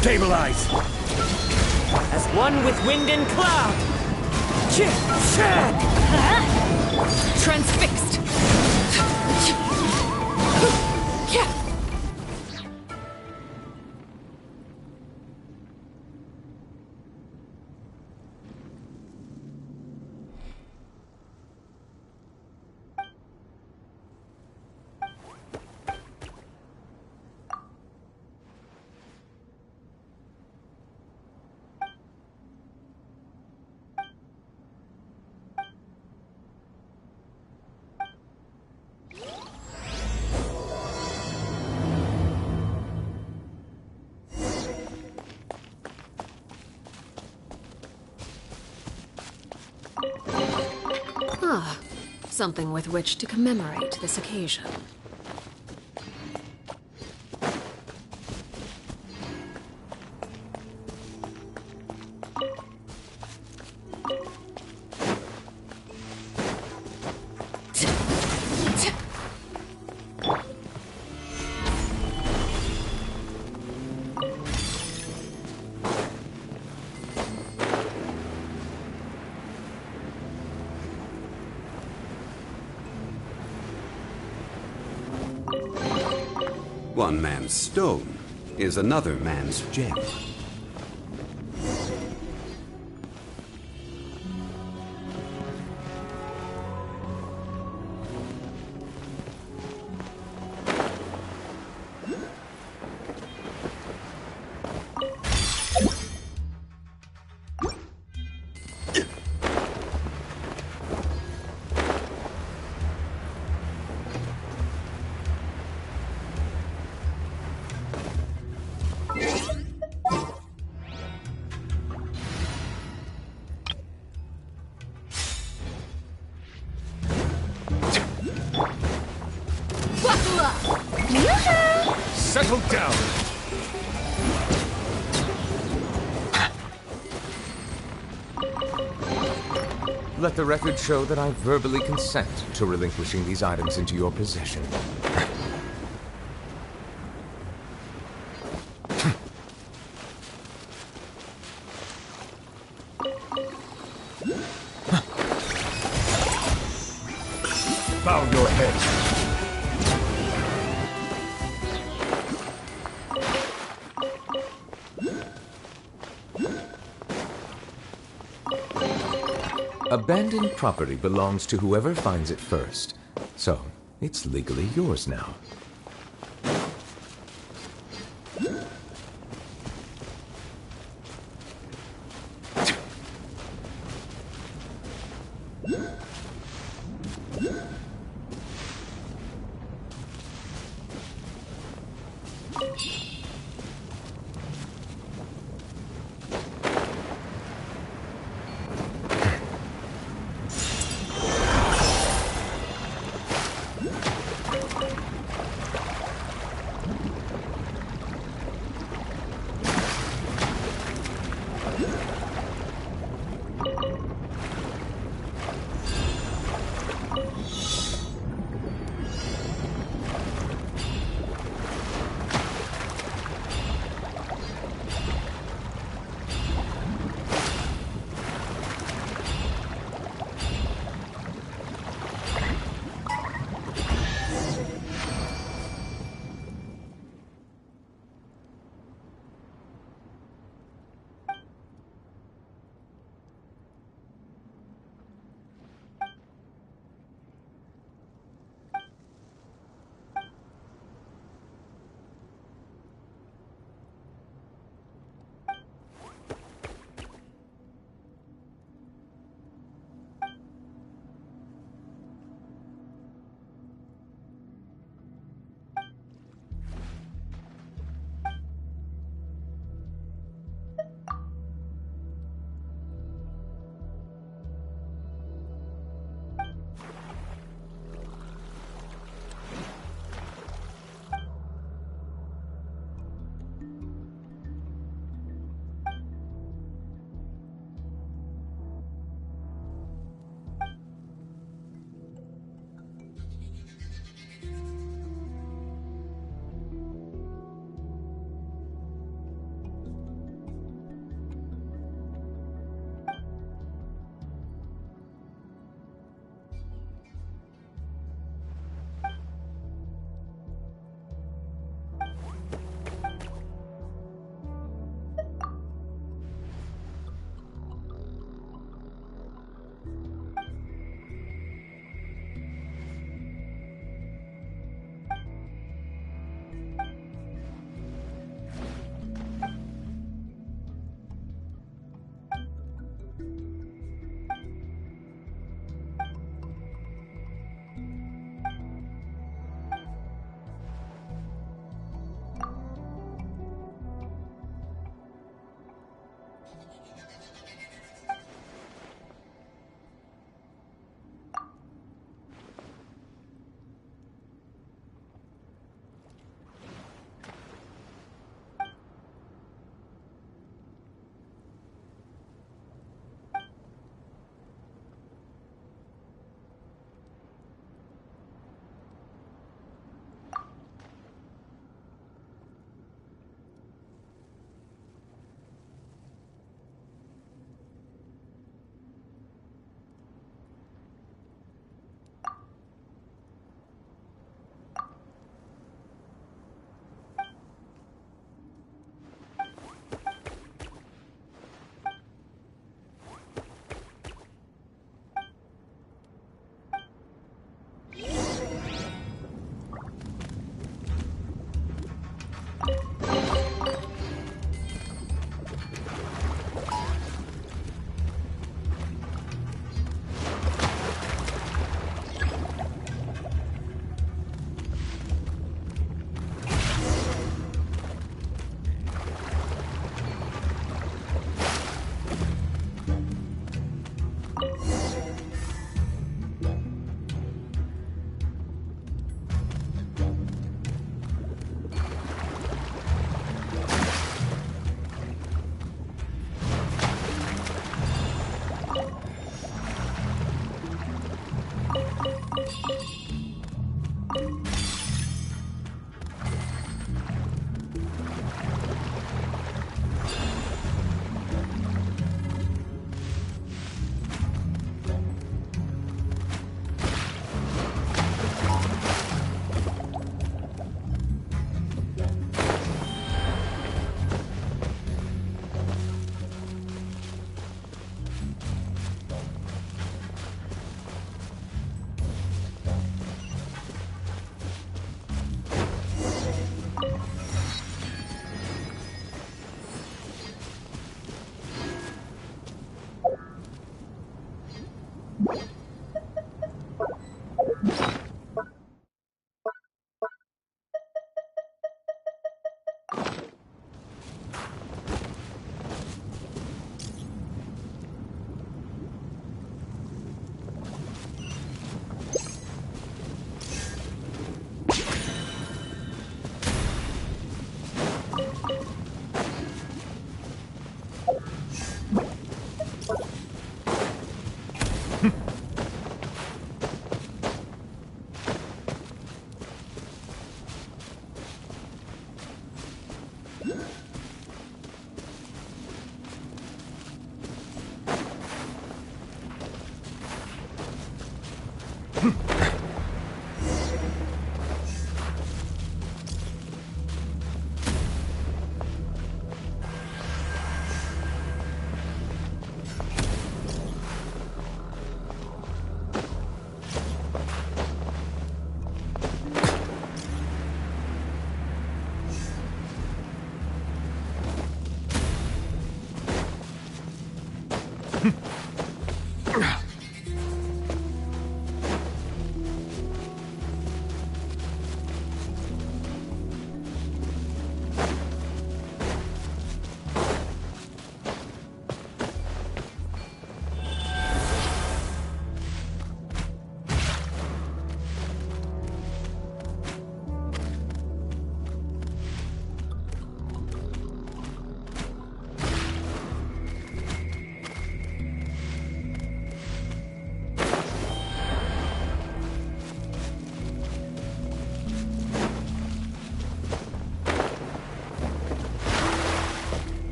Stabilize! As one with wind and cloud! Transfixed! Something with which to commemorate this occasion. One man's stone is another man's gem. Settle down! Let the record show that I verbally consent to relinquishing these items into your possession. Bow your head. Abandoned property belongs to whoever finds it first, so it's legally yours now.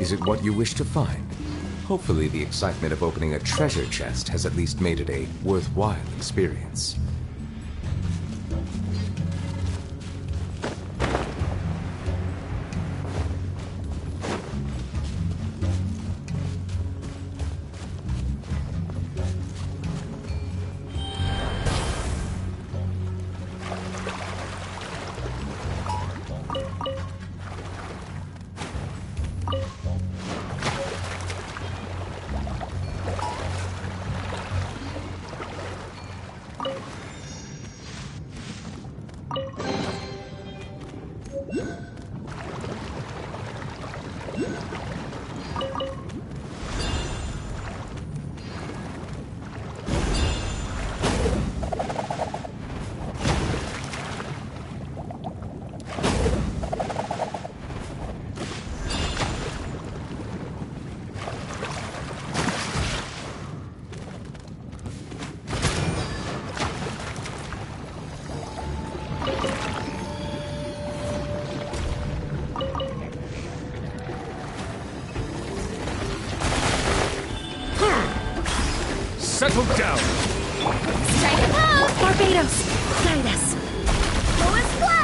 Is it what you wish to find? Hopefully the excitement of opening a treasure chest has at least made it a worthwhile experience. settle down! Strike a pose! Barbados! Guide us! Lowest one!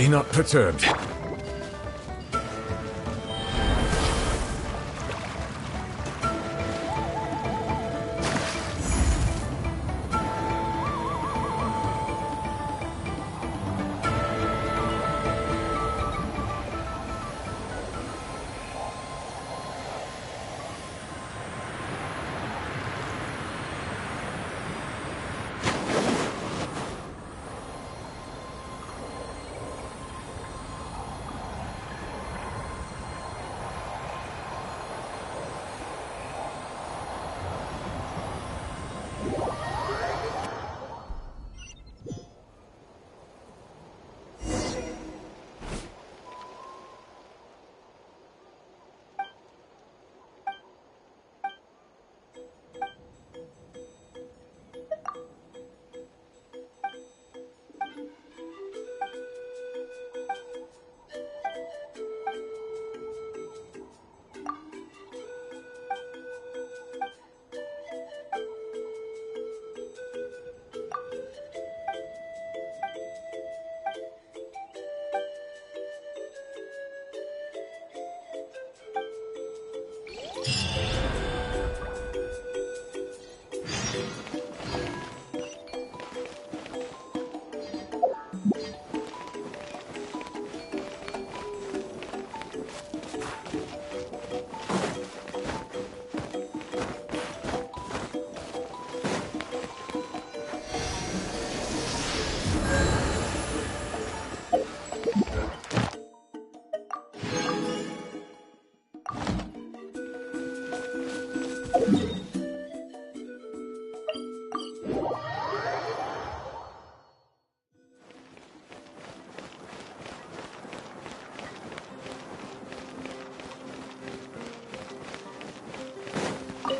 Be not perturbed.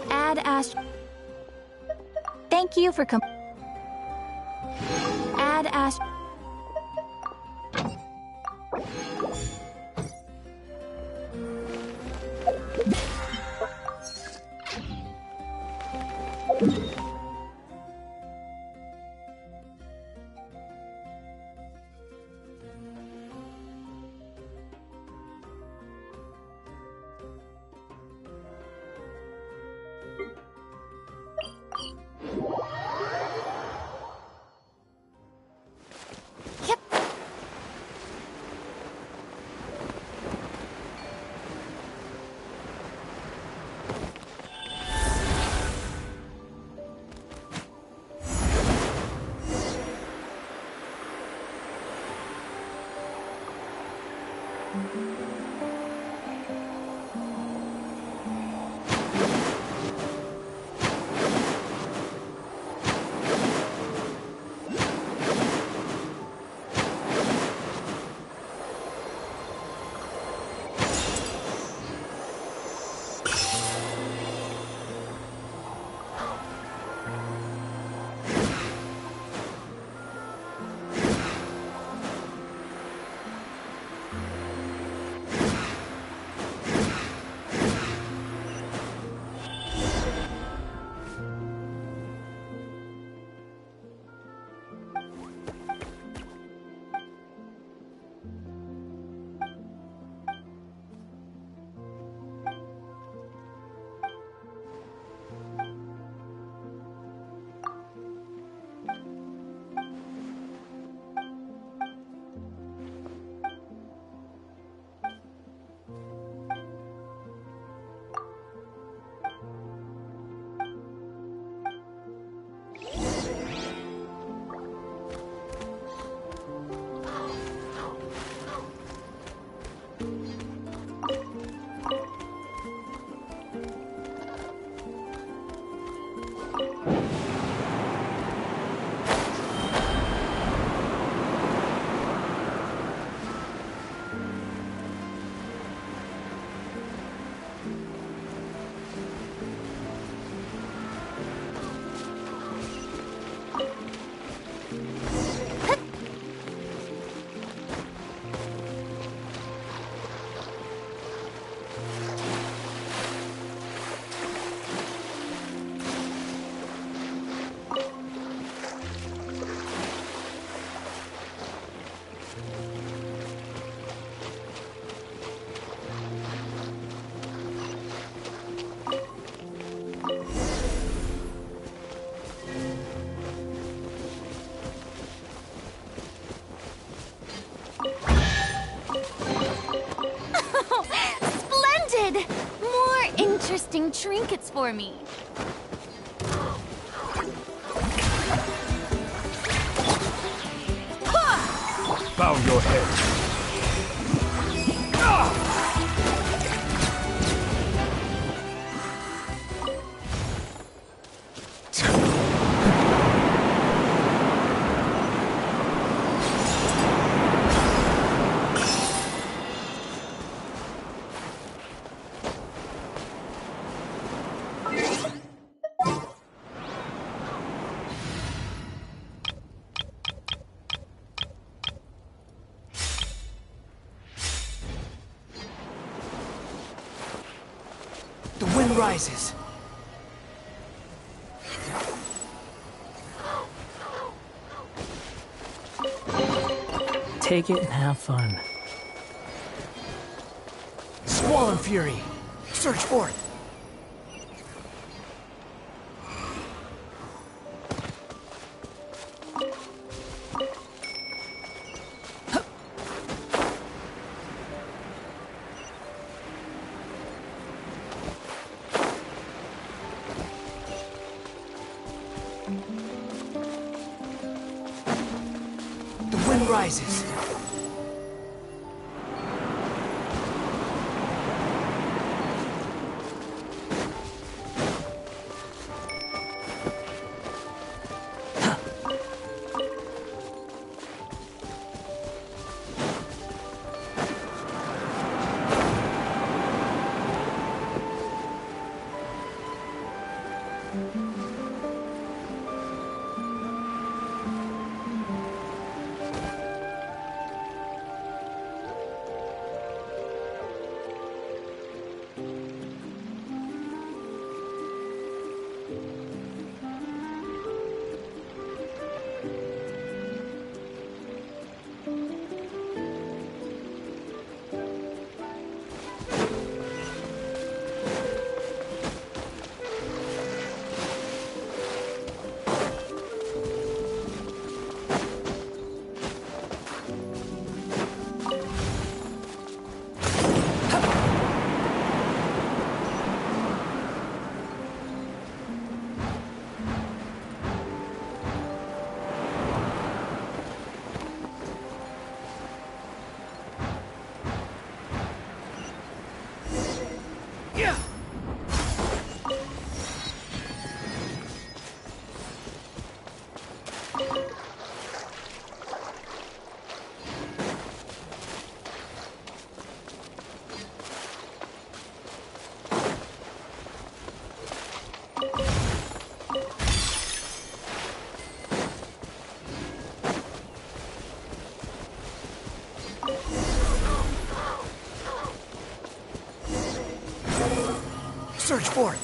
Add Ash. Thank you for Add Ash. interesting trinkets for me. Bow your head. The wind rises. Take it and have fun. Squall fury. Search forth. The wind rises. Search forth.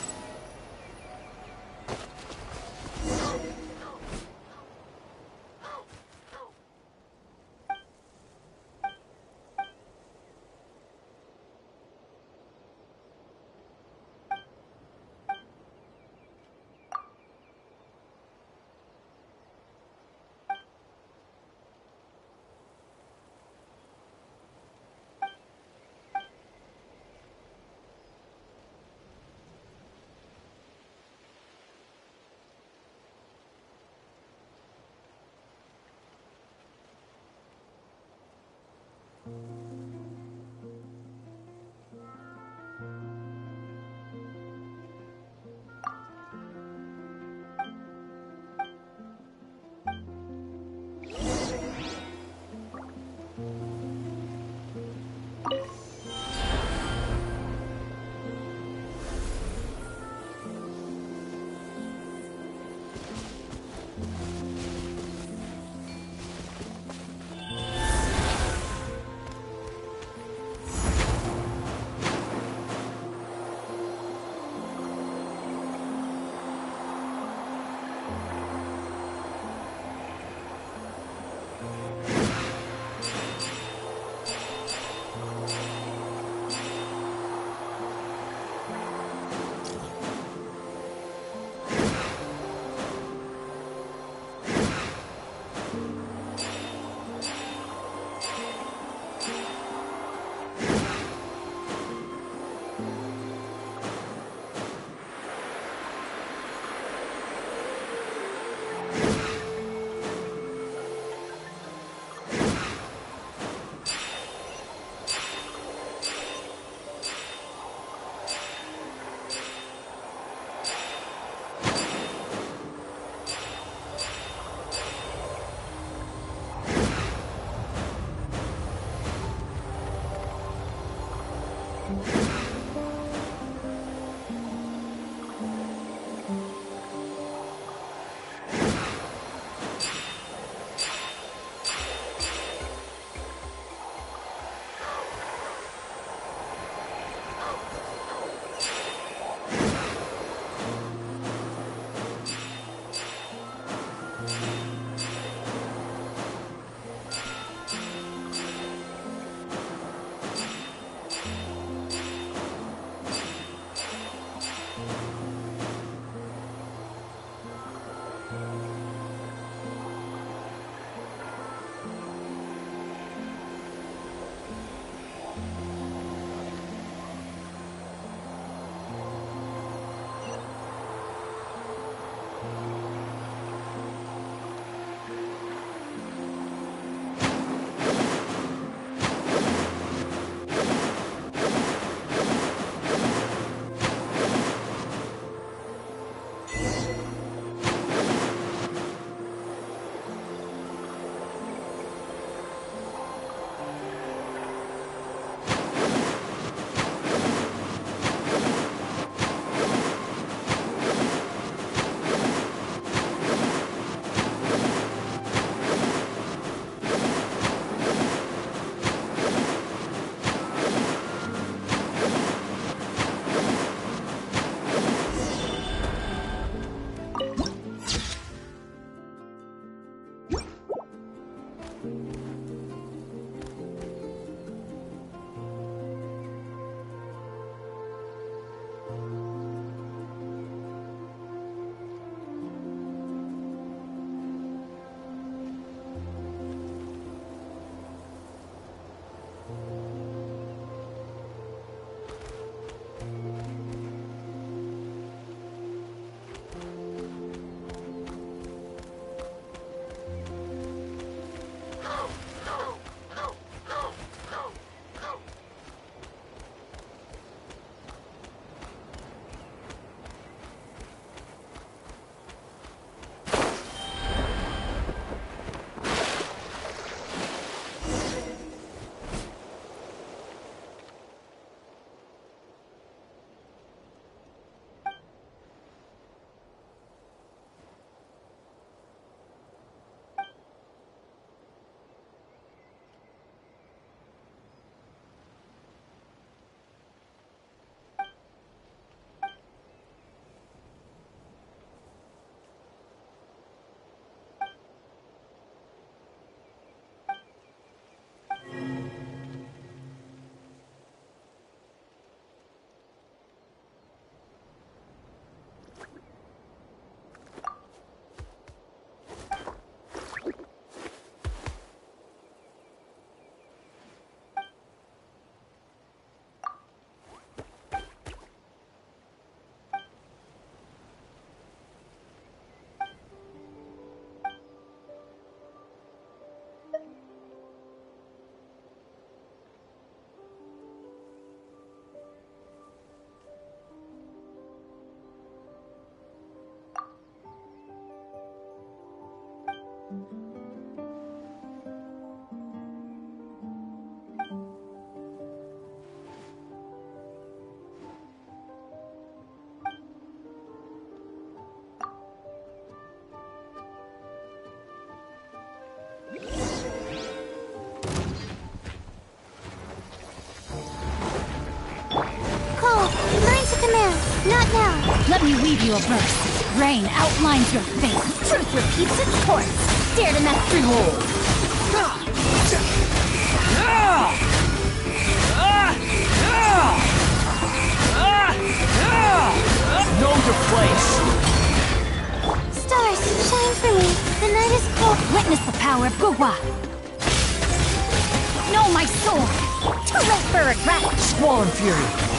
Not now! Let me weave you a verse. Rain outlines your face. Truth repeats its course. Dare to mess through. Know your place! Stars, shine for me. The night is cold. Witness the power of Gugwa. Know my sword. Too late for regret. Squall and fury!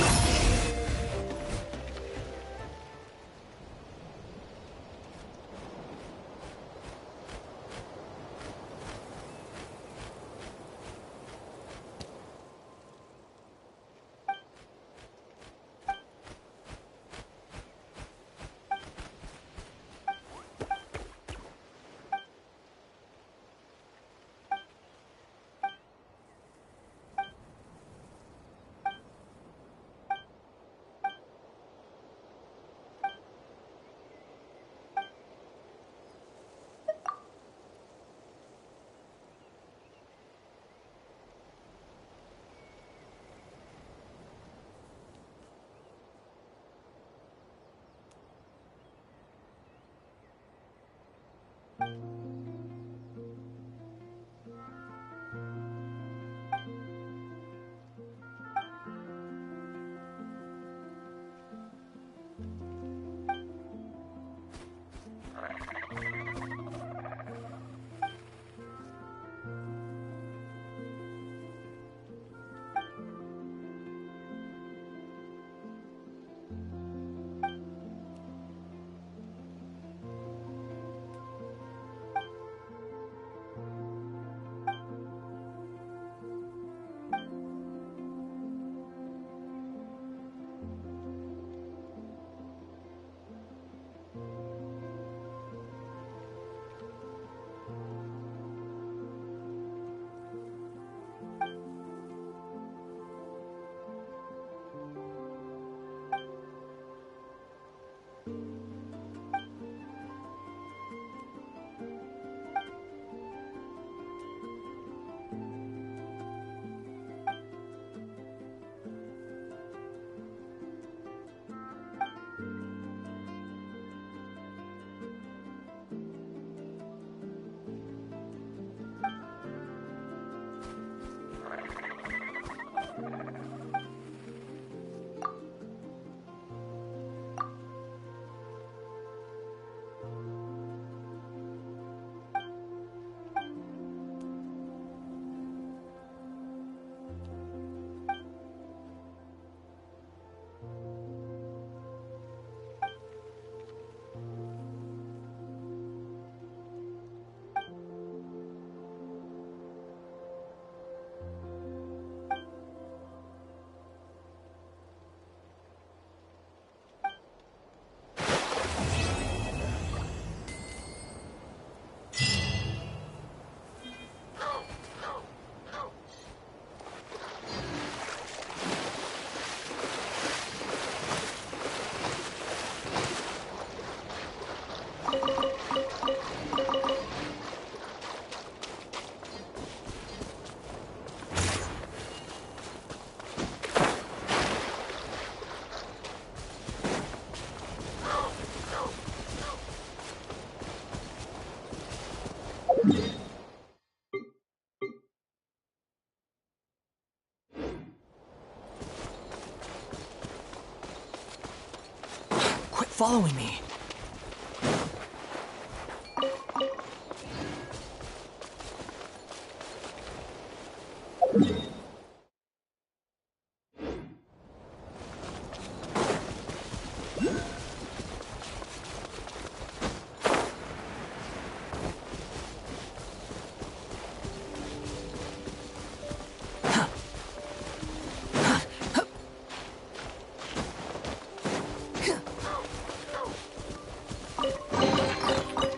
following me.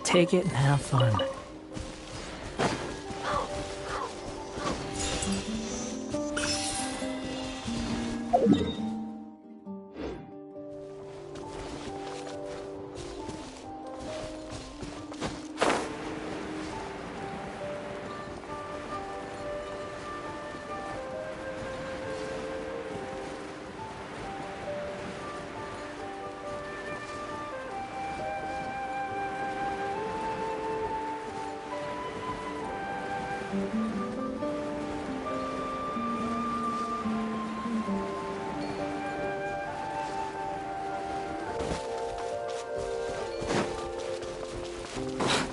Take it and have fun.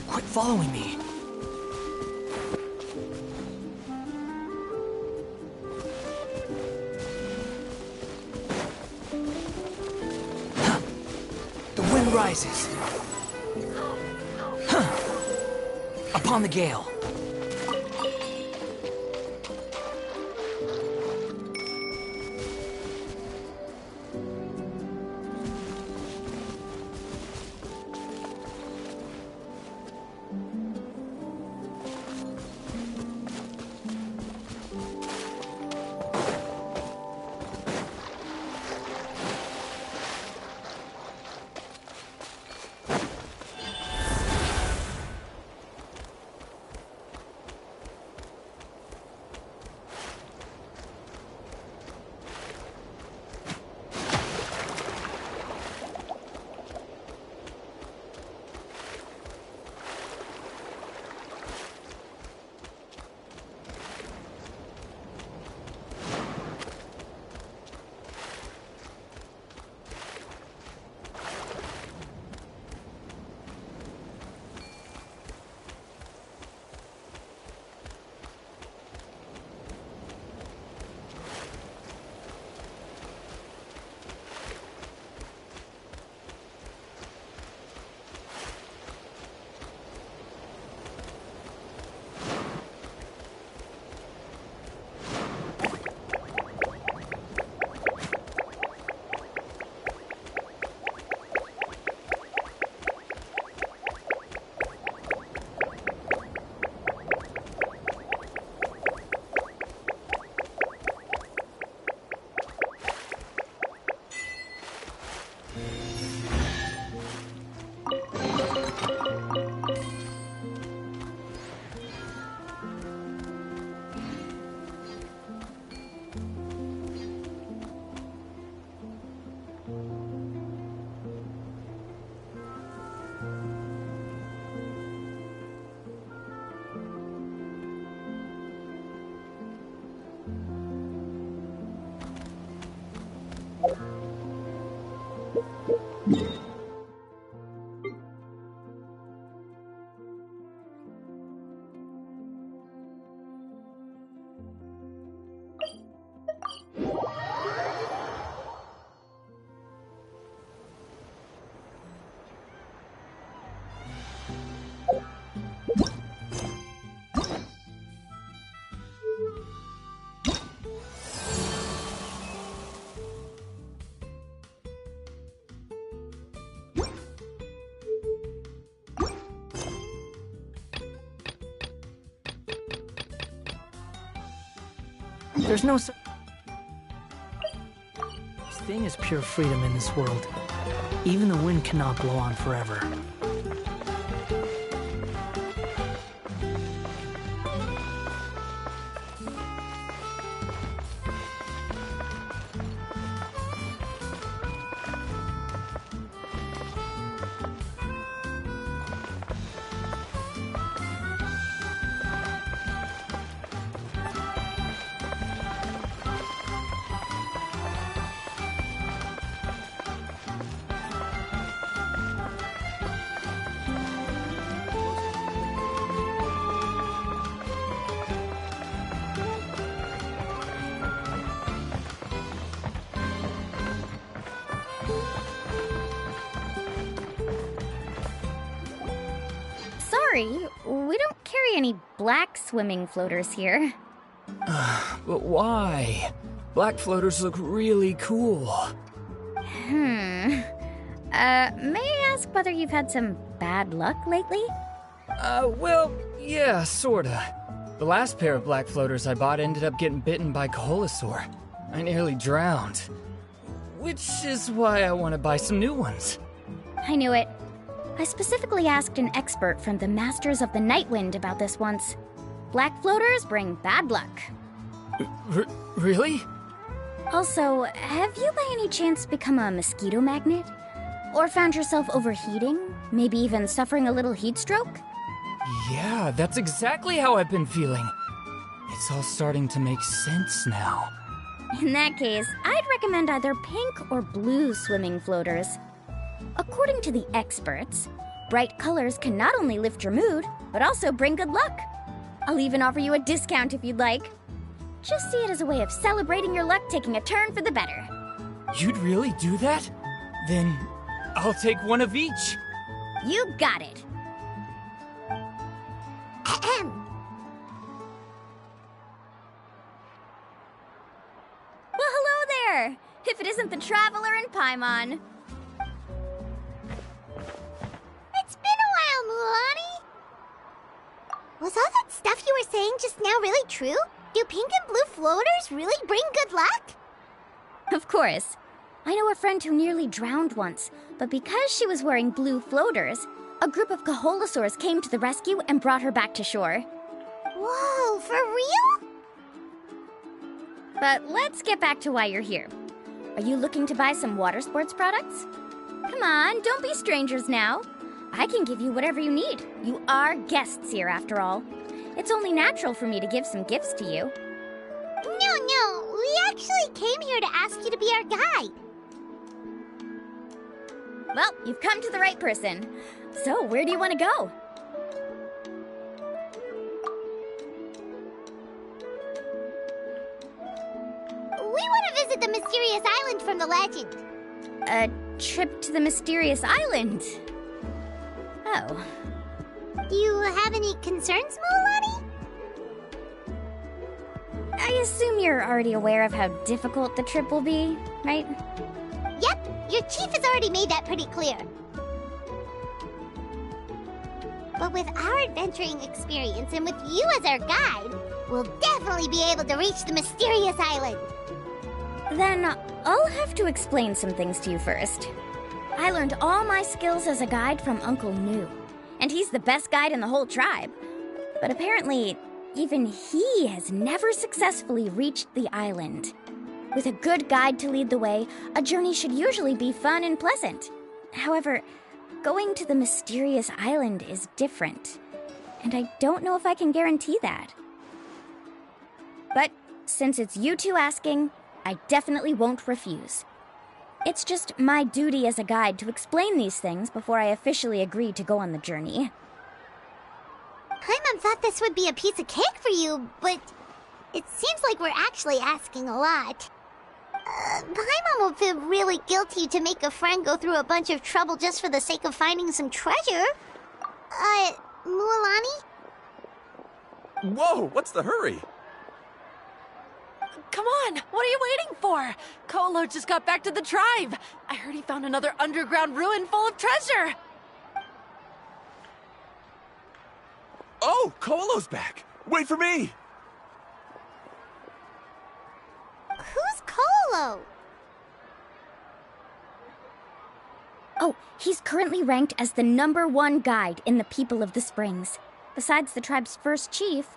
Quit following me. The wind rises. Upon the gale. There's no such thing as pure freedom in this world. Even the wind cannot blow on forever. worry. We don't carry any black swimming floaters here. But why? Black floaters look really cool. May I ask whether you've had some bad luck lately? Well, yeah, sorta. The last pair of black floaters I bought ended up getting bitten by Koholosaur. I nearly drowned. Which is why I want to buy some new ones. I knew it. I specifically asked an expert from the Masters of the Nightwind about this once. Black floaters bring bad luck. Really? Also, have you by any chance become a mosquito magnet? Or found yourself overheating? Maybe even suffering a little heat stroke? Yeah, that's exactly how I've been feeling. It's all starting to make sense now. In that case, I'd recommend either pink or blue swimming floaters. According to the experts, bright colors can not only lift your mood, but also bring good luck. I'll even offer you a discount if you'd like. Just see it as a way of celebrating your luck taking a turn for the better. You'd really do that? Then I'll take one of each. You got it. Well, hello there! If it isn't the Traveler in Paimon. It's been a while, Mulani. Was all that stuff you were saying just now really true? Do pink and blue floaters really bring good luck? Of course. I know a friend who nearly drowned once, but because she was wearing blue floaters, a group of Koholosaurs came to the rescue and brought her back to shore. Whoa, for real? But let's get back to why you're here. Are you looking to buy some water sports products? Come on, don't be strangers now. I can give you whatever you need. You are guests here, after all. It's only natural for me to give some gifts to you. No, we actually came here to ask you to be our guide. Well, you've come to the right person. So, where do you want to go? We want to visit the mysterious island from the legend. A trip to the mysterious island? Oh. Do you have any concerns, Mulani? I assume you're already aware of how difficult the trip will be, right? Yep, your chief has already made that pretty clear. But with our adventuring experience and with you as our guide, we'll definitely be able to reach the mysterious island. Then I'll have to explain some things to you first. I learned all my skills as a guide from Uncle Nu, and he's the best guide in the whole tribe. But apparently, even he has never successfully reached the island. With a good guide to lead the way, a journey should usually be fun and pleasant. However, going to the mysterious island is different, and I don't know if I can guarantee that. But since it's you two asking, I definitely won't refuse. It's just my duty as a guide to explain these things before I officially agree to go on the journey. Paimon thought this would be a piece of cake for you, but it seems like we're actually asking a lot. Paimon will feel really guilty to make a friend go through a bunch of trouble just for the sake of finding some treasure. Mulani? Whoa, what's the hurry? Come on, what are you waiting for? Kolo just got back to the tribe. I heard he found another underground ruin full of treasure. Oh, Kolo's back. Wait for me. Who's Kolo? Oh, he's currently ranked as the #1 guide in the People of the Springs. Besides the tribe's first chief,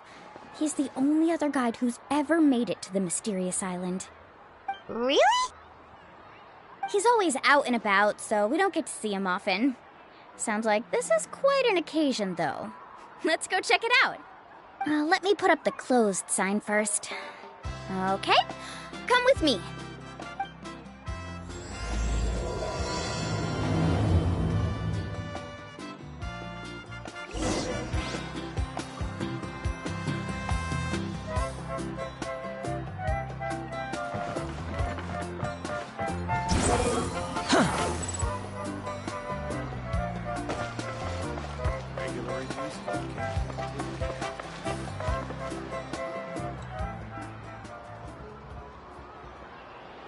he's the only other guide who's ever made it to the mysterious island. Really? He's always out and about, so we don't get to see him often. Sounds like this is quite an occasion, though. Let's go check it out. Let me put up the closed sign first. Okay, come with me.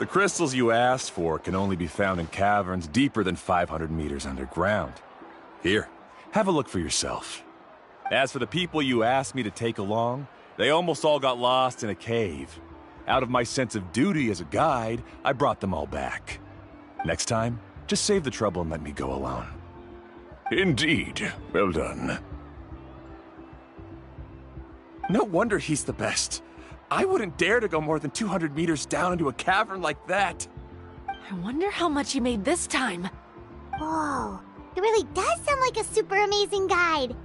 crystals you asked for can only be found in caverns deeper than 500 meters underground. Here, have a look for yourself. As for the people you asked me to take along, they almost all got lost in a cave. Out of my sense of duty as a guide, I brought them all back. Next time, just save the trouble and let me go alone. Indeed. Well done. No wonder he's the best. I wouldn't dare to go more than 200 meters down into a cavern like that. I wonder how much he made this time. Whoa, it really does sound like a super amazing guide.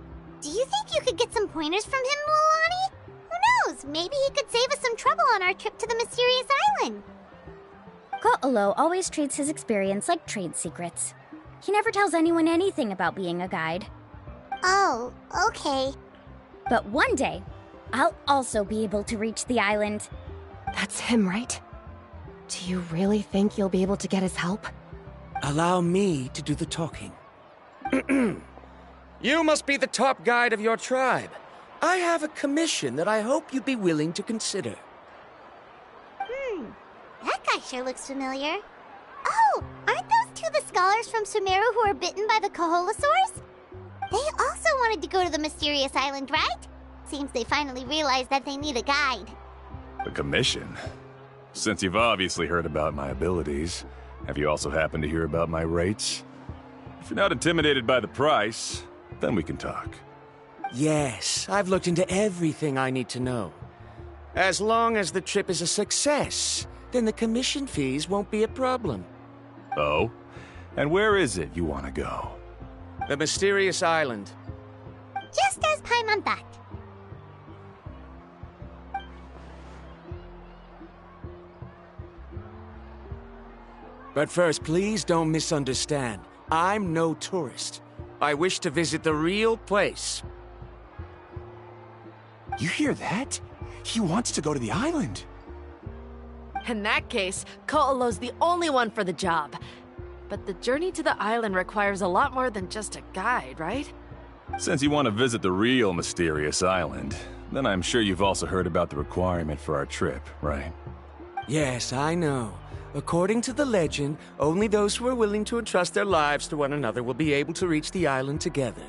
Do you think you could get some pointers from him, Milani? Who knows? Maybe he could save us some trouble on our trip to the mysterious island. Ko'olo always treats his experience like trade secrets. He never tells anyone anything about being a guide. Oh, okay. But one day, I'll also be able to reach the island. That's him, right? Do you really think you'll be able to get his help? Allow me to do the talking. You must be the top guide of your tribe. I have a commission that I hope you'd be willing to consider. That guy sure looks familiar. Oh, aren't those two the scholars from Sumeru who were bitten by the Koholosaurs? They also wanted to go to the mysterious island, right? Seems they finally realized that they need a guide. A commission? Since you've obviously heard about my abilities, have you also happened to hear about my rates? If you're not intimidated by the price, then we can talk. Yes, I've looked into everything I need to know. As long as the trip is a success, then the commission fees won't be a problem. Oh? And where is it you want to go? The mysterious island. Just as Paimon thought. But first, please don't misunderstand. I'm no tourist. I wish to visit the real place. You hear that? He wants to go to the island. In that case, Ko'olo's the only one for the job. But the journey to the island requires a lot more than just a guide, right? Since you want to visit the real mysterious island, then I'm sure you've also heard about the requirement for our trip, right? Yes, I know. According to the legend, only those who are willing to entrust their lives to one another will be able to reach the island together.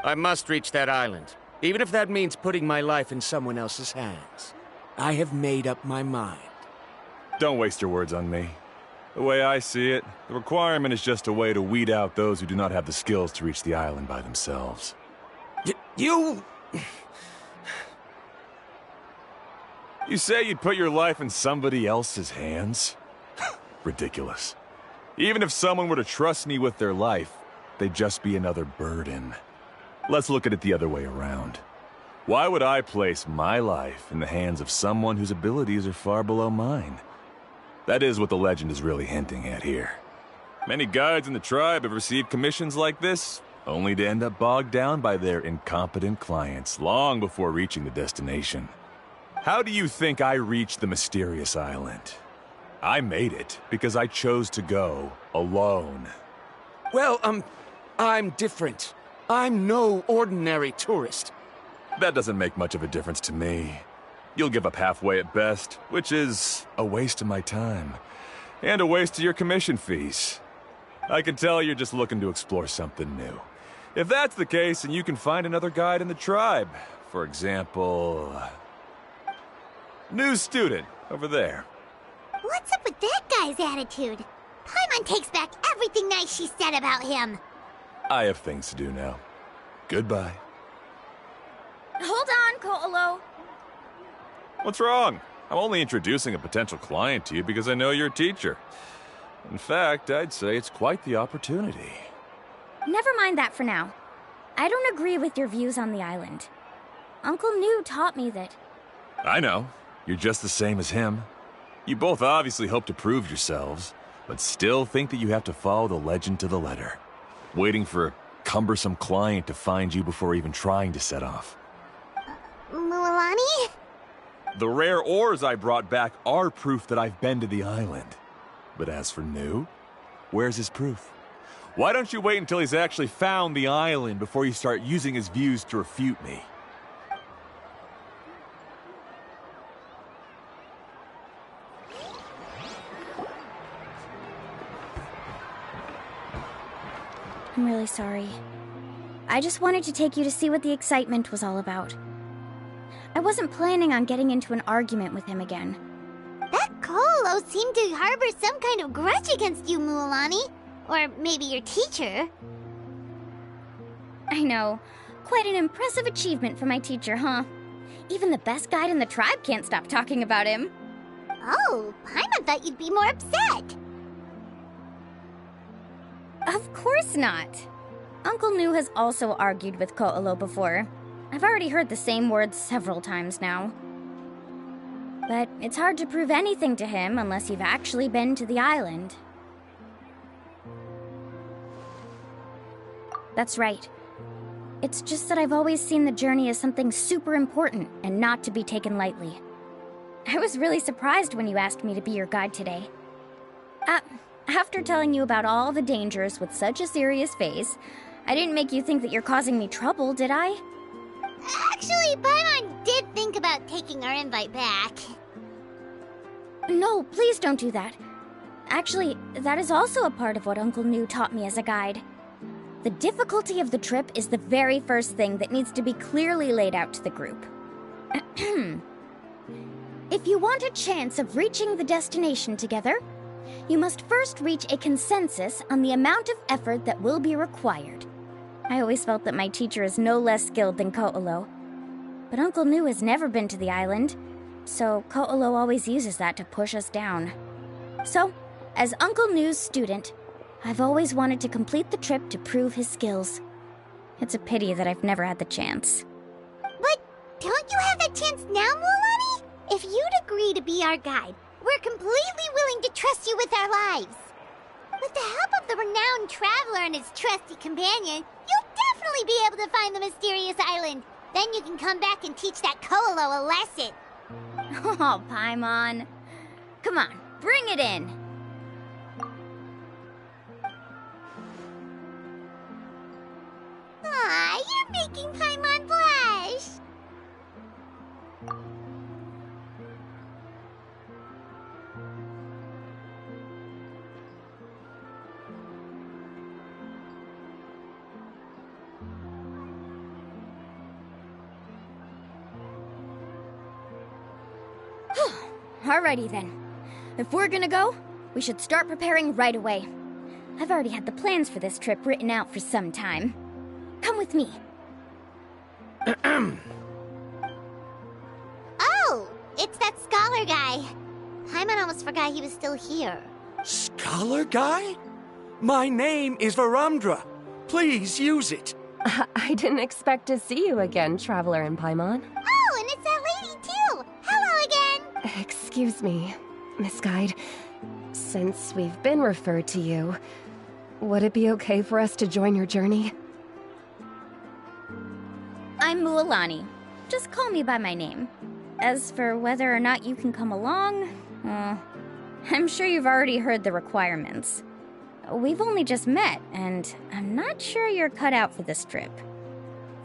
I must reach that island, even if that means putting my life in someone else's hands. I have made up my mind. Don't waste your words on me. The way I see it, the requirement is just a way to weed out those who do not have the skills to reach the island by themselves. You... You say you'd put your life in somebody else's hands? Ridiculous. Even if someone were to trust me with their life, they'd just be another burden. Let's look at it the other way around. Why would I place my life in the hands of someone whose abilities are far below mine? That is what the legend is really hinting at here. Many guides in the tribe have received commissions like this, only to end up bogged down by their incompetent clients long before reaching the destination. How do you think I reached the mysterious island? I made it because I chose to go alone. Well, I'm different. I'm no ordinary tourist. That doesn't make much of a difference to me. You'll give up halfway at best, which is a waste of my time. And a waste of your commission fees. I can tell you're just looking to explore something new. If that's the case, then you can find another guide in the tribe. For example... new student, over there. What's up with that guy's attitude? Paimon takes back everything nice she said about him. I have things to do now. Goodbye. Hold on, Ko'olo. What's wrong? I'm only introducing a potential client to you because I know you're a teacher. In fact, I'd say it's quite the opportunity. Never mind that for now. I don't agree with your views on the island. Uncle New taught me that... I know. You're just the same as him. You both obviously hope to prove yourselves, but still think that you have to follow the legend to the letter. Waiting for a cumbersome client to find you before even trying to set off. Milani? The rare ores I brought back are proof that I've been to the island. But as for New, where's his proof? Why don't you wait until he's actually found the island before you start using his views to refute me? I'm really sorry. I just wanted to take you to see what the excitement was all about. I wasn't planning on getting into an argument with him again. That Koolo seemed to harbor some kind of grudge against you, Mualani. Or maybe your teacher. I know. Quite an impressive achievement for my teacher, huh? Even the best guide in the tribe can't stop talking about him. Oh, Paimon thought you'd be more upset. Of course not. Uncle Nu has also argued with Koolo before. I've already heard the same words several times now. But it's hard to prove anything to him unless you've actually been to the island. That's right. It's just that I've always seen the journey as something super important and not to be taken lightly. I was really surprised when you asked me to be your guide today. After telling you about all the dangers with such a serious face, I didn't make you think that you're causing me trouble, did I? Actually, Paimon did think about taking our invite back. No, please don't do that. Actually, that is also a part of what Uncle Nu taught me as a guide. The difficulty of the trip is the very first thing that needs to be clearly laid out to the group. If you want a chance of reaching the destination together, you must first reach a consensus on the amount of effort that will be required. I always felt that my teacher is no less skilled than Koolo. But Uncle Nu has never been to the island, so Koolo always uses that to push us down. So, as Uncle Nu's student, I've always wanted to complete the trip to prove his skills. It's a pity that I've never had the chance. But don't you have that chance now, Mualani? If you'd agree to be our guide, we're completely willing to trust you with our lives. With the help of the renowned traveler and his trusty companion, you'll definitely be able to find the mysterious island. Then you can come back and teach that Koolo a lesson. Oh, Paimon. Come on, bring it in. Aw, you're making Paimon blush. Alrighty then. If we're gonna go, we should start preparing right away. I've already had the plans for this trip written out for some time. Come with me. Oh, it's that scholar guy. Paimon almost forgot he was still here. Scholar guy? My name is Varamdra. Please use it. I didn't expect to see you again, Traveler and Paimon. Oh, and it's that lady too. Hello again. Excuse me, Miss Guide. Since we've been referred to you, would it be okay for us to join your journey? I'm Mualani. Just call me by my name. As for whether or not you can come along, I'm sure you've already heard the requirements. We've only just met, and I'm not sure you're cut out for this trip.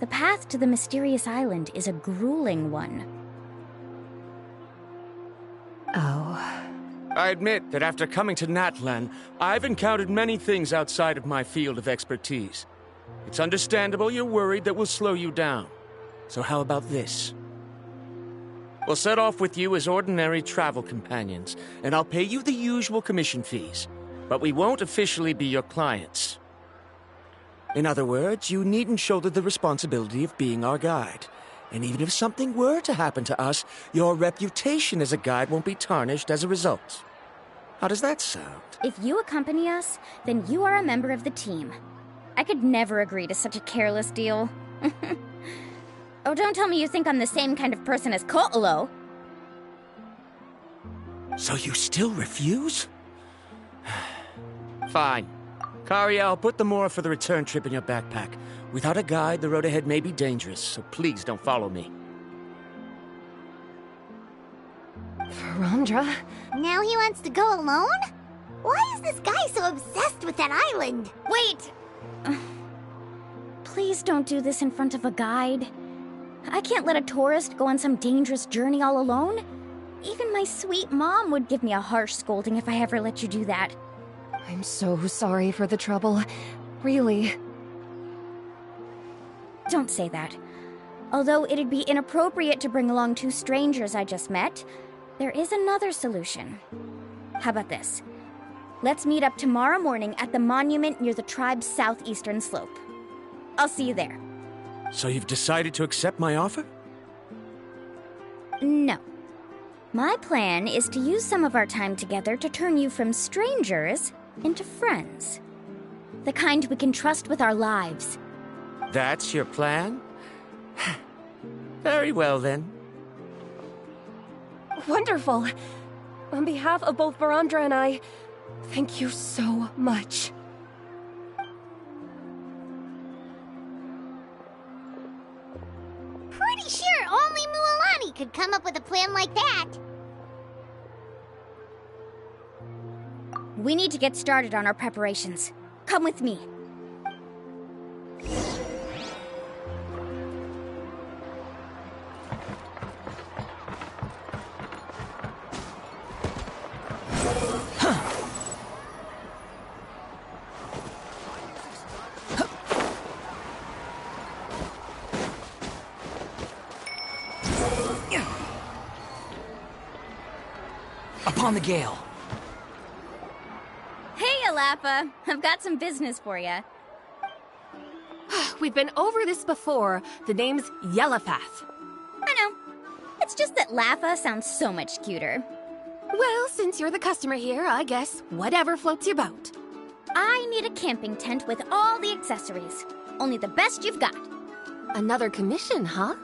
The path to the mysterious island is a grueling one. Oh. I admit that after coming to Natlan, I've encountered many things outside of my field of expertise. It's understandable you're worried that we'll slow you down. So how about this? We'll set off with you as ordinary travel companions, and I'll pay you the usual commission fees. But we won't officially be your clients. In other words, you needn't shoulder the responsibility of being our guide. And even if something were to happen to us, your reputation as a guide won't be tarnished as a result. How does that sound? If you accompany us, then you are a member of the team. I could never agree to such a careless deal. Oh, don't tell me you think I'm the same kind of person as Koolo. So you still refuse? Fine. Kariel, put the more for the return trip in your backpack. Without a guide, the road ahead may be dangerous, so please don't follow me. Varamdra? Now he wants to go alone? Why is this guy so obsessed with that island? Wait! Please don't do this in front of a guide. I can't let a tourist go on some dangerous journey all alone. Even my sweet mom would give me a harsh scolding if I ever let you do that. I'm so sorry for the trouble. Really. Don't say that. Although it'd be inappropriate to bring along two strangers I just met, there is another solution. How about this? Let's meet up tomorrow morning at the monument near the tribe's southeastern slope. I'll see you there. So you've decided to accept my offer? No. My plan is to use some of our time together to turn you from strangers into friends. The kind we can trust with our lives. That's your plan? Very well, then. Wonderful. On behalf of both Barandra and I, thank you so much. Pretty sure only Mualani could come up with a plan like that. We need to get started on our preparations. Come with me. Upon the gale. Hey, Alappa. I've got some business for you. We've been over this before. The name's Yellowfath. I know. It's just that Laffa sounds so much cuter. Well, since you're the customer here, I guess whatever floats your boat. I need a camping tent with all the accessories. Only the best you've got. Another commission, huh?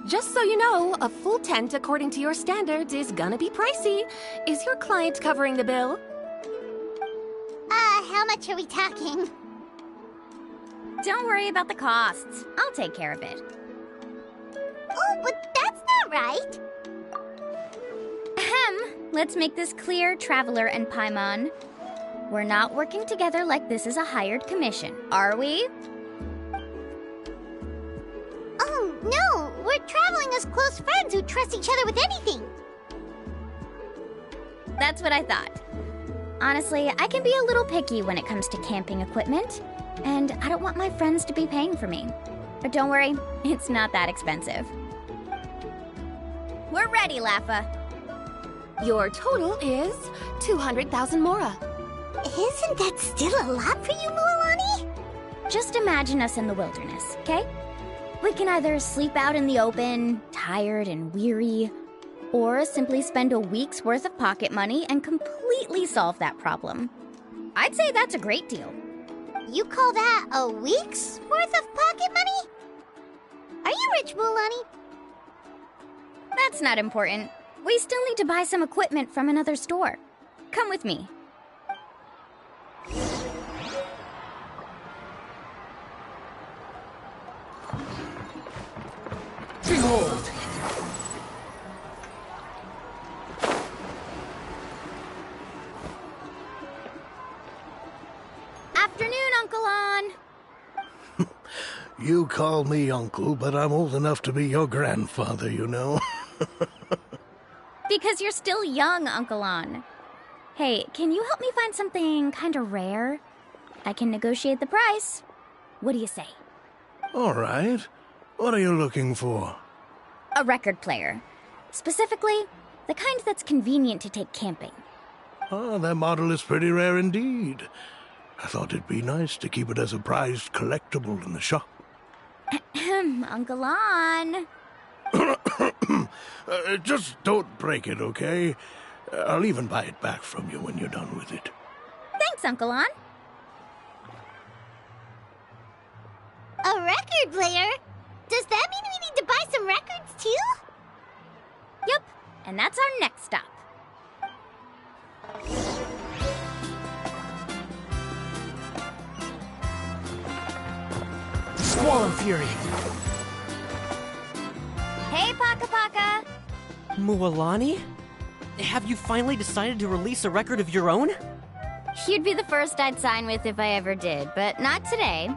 Just so you know, a full tent according to your standards is gonna be pricey. Is your client covering the bill? How much are we talking? Don't worry about the costs. I'll take care of it. Oh, but that's not right. Ahem. Let's make this clear, Traveler and Paimon. We're not working together like this is a hired commission, are we? Oh, no! We're traveling as close friends who trust each other with anything. That's what I thought. Honestly, I can be a little picky when it comes to camping equipment, and I don't want my friends to be paying for me. But don't worry, it's not that expensive. We're ready, Laffa. Your total is 200,000 Mora. Isn't that still a lot for you, Mualani? Just imagine us in the wilderness, okay? We can either sleep out in the open, tired and weary, or simply spend a week's worth of pocket money and completely solve that problem. I'd say that's a great deal. You call that a week's worth of pocket money? Are you rich, Mualani? That's not important. We still need to buy some equipment from another store. Come with me. Behold! Afternoon, Uncle On. You call me uncle, but I'm old enough to be your grandfather, you know. Because you're still young, Uncle On. Hey, can you help me find something kind of rare? I can negotiate the price. What do you say? All right. What are you looking for? A record player. Specifically, the kind that's convenient to take camping. Ah, that model is pretty rare indeed. I thought it'd be nice to keep it as a prized collectible in the shop. Uncle On. Just don't break it, okay? I'll even buy it back from you when you're done with it. Thanks, Uncle On. A record player? Does that mean we need to buy some records too? Yep, and that's our next stop. Squall and Fury! Hey, Paka Paka! Mualani? Have you finally decided to release a record of your own? You'd be the first I'd sign with if I ever did, but not today.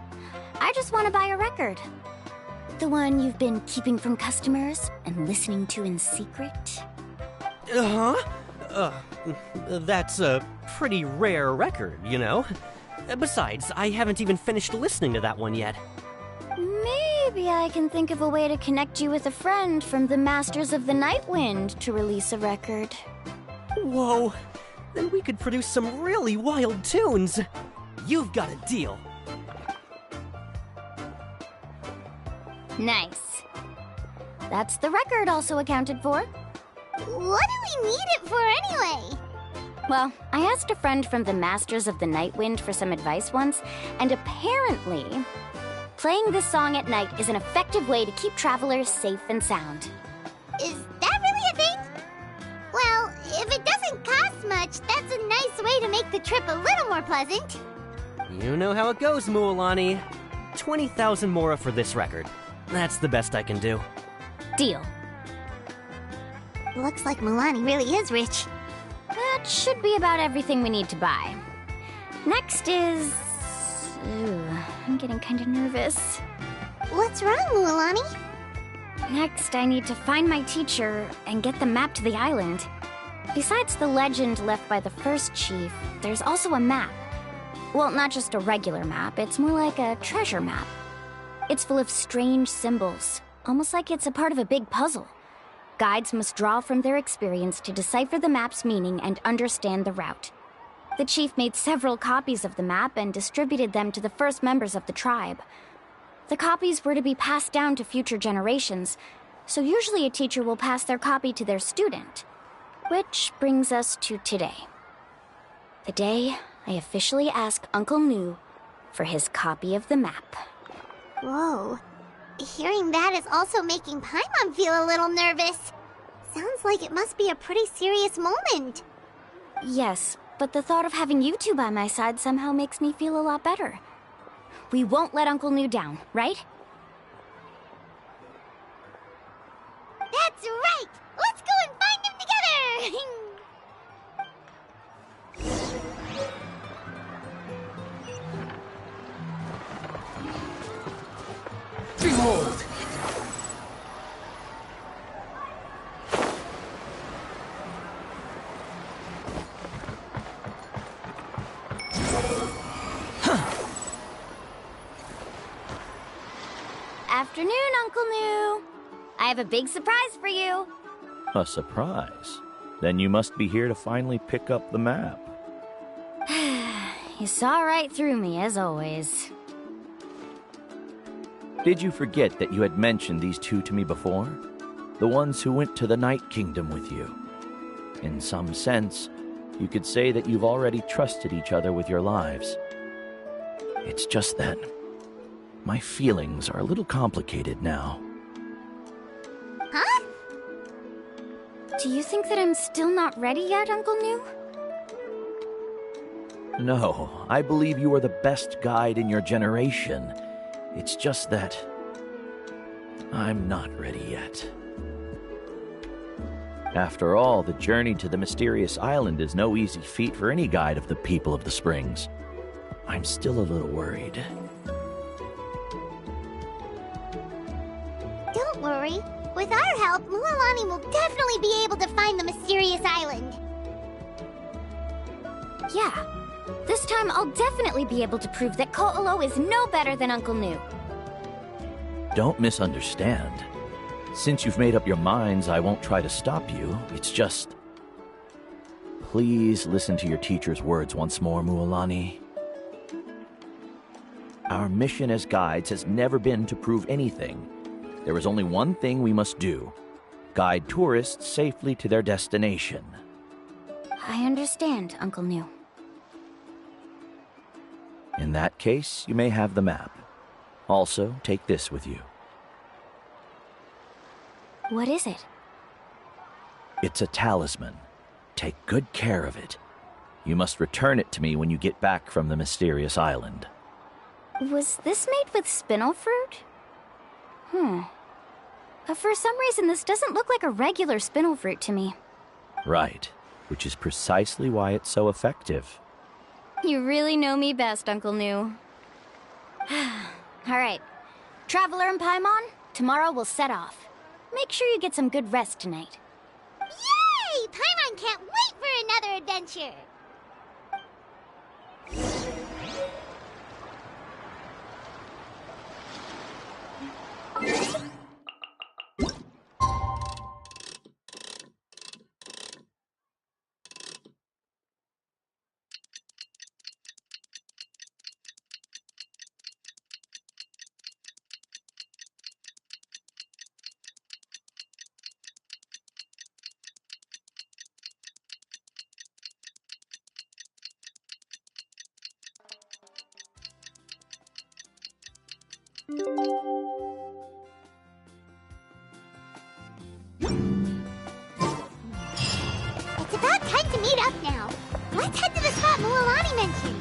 I just want to buy a record. The one you've been keeping from customers and listening to in secret? That's a pretty rare record, you know? Besides, I haven't even finished listening to that one yet. Maybe I can think of a way to connect you with a friend from the Masters of the Night Wind to release a record. Whoa, then we could produce some really wild tunes. You've got a deal. Nice. That's the record also accounted for. What do we need it for anyway? Well, I asked a friend from the Masters of the Night Wind for some advice once, and apparently, playing this song at night is an effective way to keep travelers safe and sound. Is that really a thing? Well, if it doesn't cost much, that's a nice way to make the trip a little more pleasant. You know how it goes, Mualani. 20,000 mora for this record. That's the best I can do. Deal. Looks like Mualani really is rich. That should be about everything we need to buy. Next is... Ooh, I'm getting kind of nervous. What's wrong, Mualani? Next, I need to find my teacher and get the map to the island. Besides the legend left by the first chief, there's also a map. Well, not just a regular map, it's more like a treasure map. It's full of strange symbols, almost like it's a part of a big puzzle. Guides must draw from their experience to decipher the map's meaning and understand the route. The chief made several copies of the map and distributed them to the first members of the tribe. The copies were to be passed down to future generations, so usually a teacher will pass their copy to their student. Which brings us to today. The day I officially ask Uncle Nu for his copy of the map. Whoa. Hearing that is also making Paimon feel a little nervous. Sounds like it must be a pretty serious moment. Yes, but the thought of having you two by my side somehow makes me feel a lot better. We won't let Uncle Nu down, right? That's right! Let's go and find him together! Behold! Afternoon, Uncle Nu. I have a big surprise for you. A surprise? Then you must be here to finally pick up the map. You saw right through me, as always. Did you forget that you had mentioned these two to me before? The ones who went to the Night Kingdom with you. In some sense, you could say that you've already trusted each other with your lives. It's just that my feelings are a little complicated now. Huh? Do you think that I'm still not ready yet, Uncle Nu? No, I believe you are the best guide in your generation. It's just that I'm not ready yet. After all, the journey to the mysterious island is no easy feat for any guide of the people of the Springs. I'm still a little worried. Don't worry. With our help, Mualani will definitely be able to find the mysterious island. Yeah. This time, I'll definitely be able to prove that Ko'olo is no better than Uncle Nu. Don't misunderstand. Since you've made up your minds, I won't try to stop you. It's just... Please listen to your teacher's words once more, Mualani. Our mission as guides has never been to prove anything. There is only one thing we must do. Guide tourists safely to their destination. I understand, Uncle Nu. In that case, you may have the map. Also, take this with you. What is it? It's a talisman. Take good care of it. You must return it to me when you get back from the mysterious island. Was this made with spinel fruit? For some reason, this doesn't look like a regular spinel fruit to me. Right, which is precisely why it's so effective. You really know me best, Uncle Nu. All right. Traveler and Paimon, tomorrow we'll set off. Make sure you get some good rest tonight. Yay! Paimon can't wait for another adventure! It's about time to meet up now. Let's head to the spot Mualani mentioned.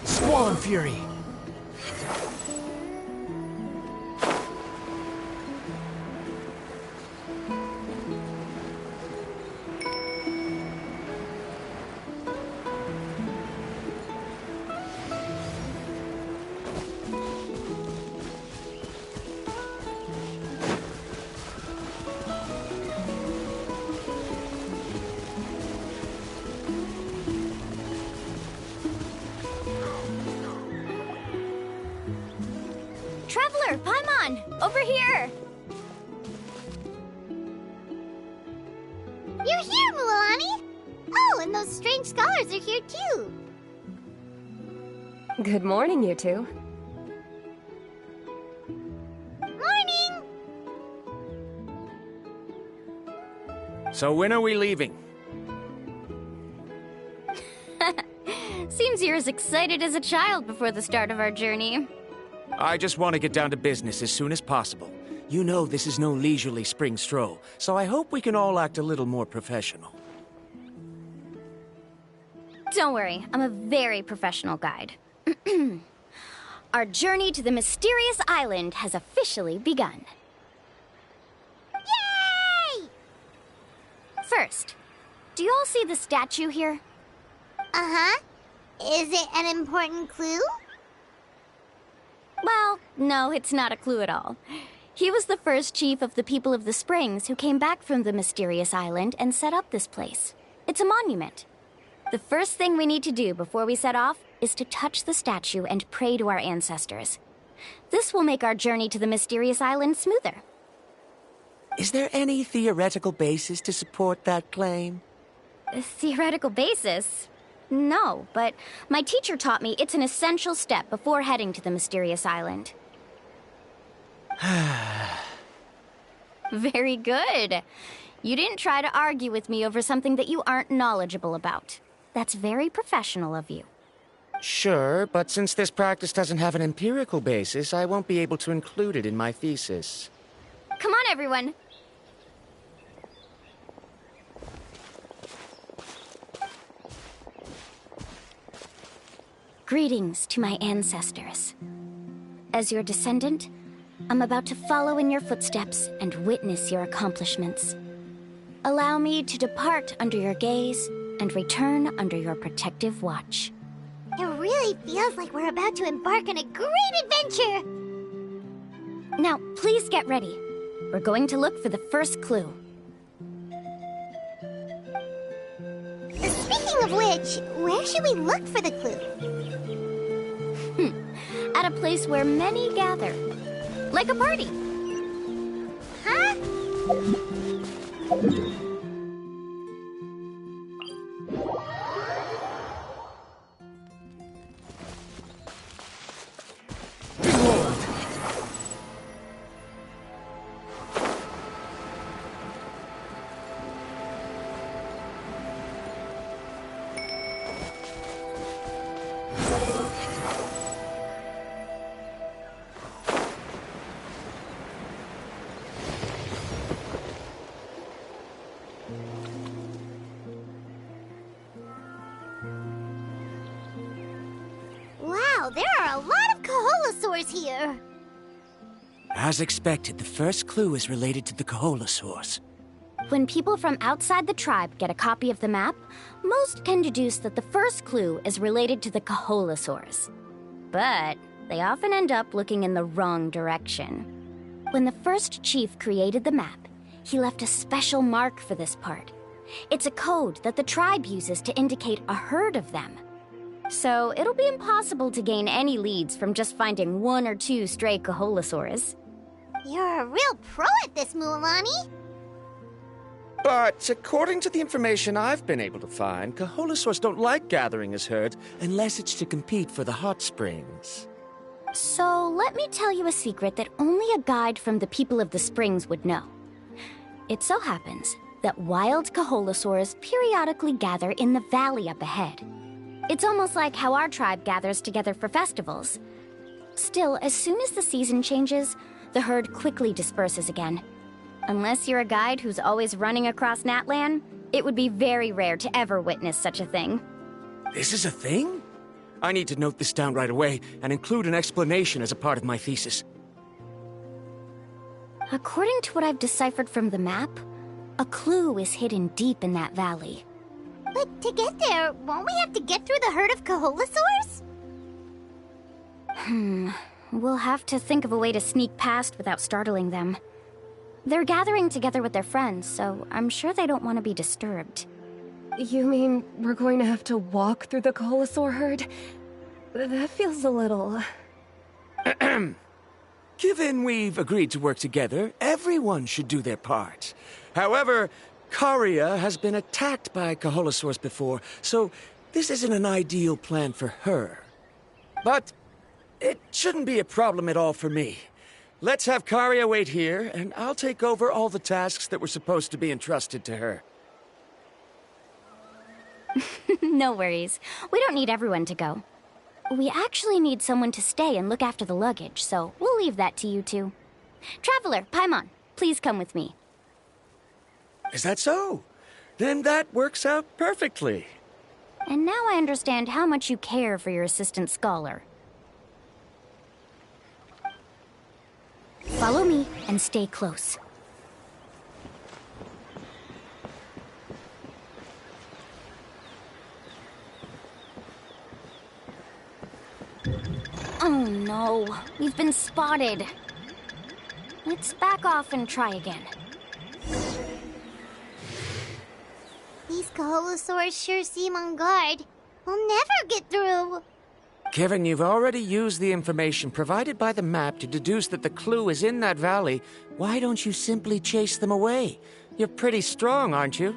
Swan Fury! Traveler, Paimon! Over here! You're here, Mualani! Oh, and those strange scholars are here too. Good morning, you two. Morning! So when are we leaving? Seems you're as excited as a child before the start of our journey. I just want to get down to business as soon as possible. You know this is no leisurely spring stroll, so I hope we can all act a little more professional. Don't worry, I'm a very professional guide. Our journey to the mysterious island has officially begun. Yay! First, do you all see the statue here? Uh-huh. Is it an important clue? Well, no, it's not a clue at all. He was the first chief of the people of the Springs who came back from the mysterious island and set up this place. It's a monument. The first thing we need to do before we set off is to touch the statue and pray to our ancestors. This will make our journey to the mysterious island smoother. Is there any theoretical basis to support that claim? A theoretical basis? No, but my teacher taught me it's an essential step before heading to the mysterious island. Very good. You didn't try to argue with me over something that you aren't knowledgeable about. That's very professional of you. Sure, but since this practice doesn't have an empirical basis, I won't be able to include it in my thesis. Come on, everyone. Greetings to my ancestors. As your descendant, I'm about to follow in your footsteps and witness your accomplishments. Allow me to depart under your gaze and return under your protective watch. It really feels like we're about to embark on a great adventure! Now, please get ready. We're going to look for the first clue. Speaking of which, where should we look for the clue? At a place where many gather. Like a party. Huh? Wow, there are a lot of Kaholasaurs here! As expected, the first clue is related to the Kaholasaurs. When people from outside the tribe get a copy of the map, most can deduce that the first clue is related to the Kaholasaurs. But they often end up looking in the wrong direction. When the first chief created the map, he left a special mark for this part. It's a code that the tribe uses to indicate a herd of them. So it'll be impossible to gain any leads from just finding one or two stray Kaholasaurs. You're a real pro at this, Mualani! But according to the information I've been able to find, Kaholasaurs don't like gathering as herd unless it's to compete for the hot springs. So let me tell you a secret that only a guide from the people of the springs would know. It so happens that wild Kaholasaurs periodically gather in the valley up ahead. It's almost like how our tribe gathers together for festivals. Still, as soon as the season changes, the herd quickly disperses again. Unless you're a guide who's always running across Natlan, it would be very rare to ever witness such a thing. This is a thing? I need to note this down right away and include an explanation as a part of my thesis. According to what I've deciphered from the map, a clue is hidden deep in that valley. But to get there, won't we have to get through the herd of Kaholasaurs? We'll have to think of a way to sneak past without startling them. They're gathering together with their friends, so I'm sure they don't want to be disturbed. You mean we're going to have to walk through the Kaholasaur herd? That feels a little... Given we've agreed to work together, everyone should do their part. However, Karia has been attacked by Kaholasaurs before, so this isn't an ideal plan for her. But it shouldn't be a problem at all for me. Let's have Karia wait here, and I'll take over all the tasks that were supposed to be entrusted to her. No worries. We don't need everyone to go. We actually need someone to stay and look after the luggage, so we'll leave that to you two. Traveler, Paimon, please come with me. Is that so? Then that works out perfectly. And now I understand how much you care for your assistant scholar. Follow me and stay close. Oh no, we've been spotted. Let's back off and try again. These Kaholasaurs sure seem on guard. We'll never get through. Given you've already used the information provided by the map to deduce that the clue is in that valley, why don't you simply chase them away? You're pretty strong, aren't you?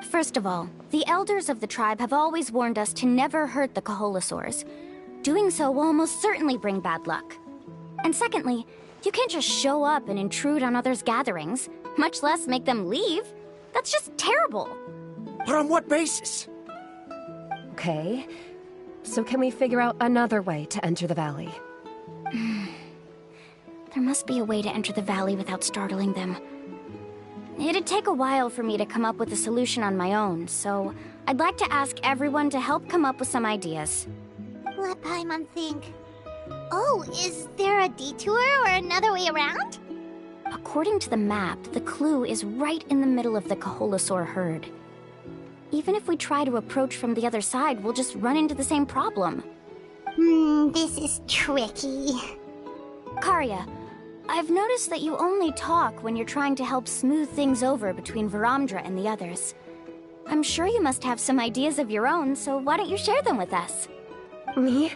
First of all, the elders of the tribe have always warned us to never hurt the Kaholasaurs. Doing so will almost certainly bring bad luck. And secondly, you can't just show up and intrude on others' gatherings, much less make them leave. That's just terrible. But on what basis? Okay. So can we figure out another way to enter the valley? There must be a way to enter the valley without startling them. It'd take a while for me to come up with a solution on my own, so I'd like to ask everyone to help come up with some ideas. Let Paimon think. Oh, is there a detour or another way around? According to the map, the clue is right in the middle of the Kaholasaur herd. Even if we try to approach from the other side, we'll just run into the same problem. This is tricky. Karia, I've noticed that you only talk when you're trying to help smooth things over between Varamdra and the others. I'm sure you must have some ideas of your own, so why don't you share them with us? Me?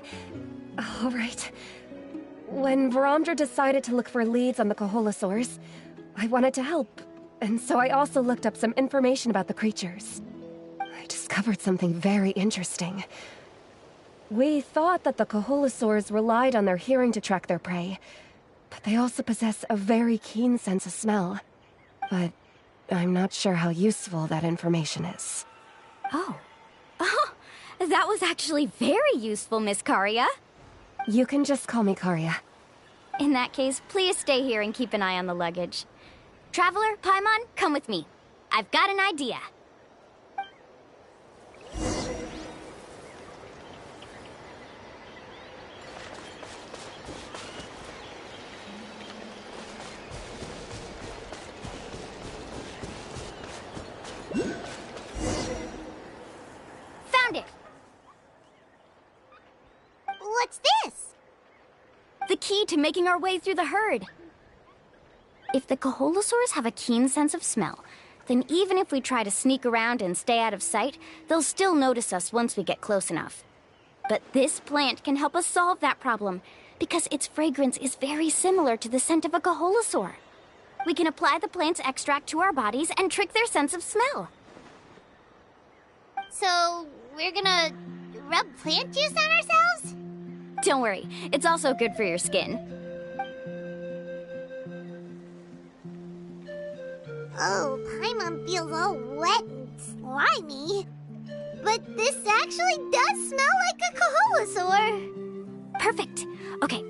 All right. When Varamdra decided to look for leads on the Kaholasaurs, I wanted to help, and so I also looked up some information about the creatures. I discovered something very interesting. We thought that the Kaholasaurs relied on their hearing to track their prey, but they also possess a very keen sense of smell. But I'm not sure how useful that information is. Oh, that was actually very useful, Miss Karia. You can just call me Karia. In that case, please stay here and keep an eye on the luggage. Traveler, Paimon, come with me. I've got an idea. Found it! What's this? The key to making our way through the herd. If the Kaholasaurs have a keen sense of smell, then even if we try to sneak around and stay out of sight, they'll still notice us once we get close enough. But this plant can help us solve that problem, because its fragrance is very similar to the scent of a Kaholasaur. We can apply the plant's extract to our bodies and trick their sense of smell. So, we're gonna rub plant juice on ourselves? Don't worry, it's also good for your skin. Oh, Paimon feels all wet and slimy. But this actually does smell like a Koholosaur. Perfect. Okay,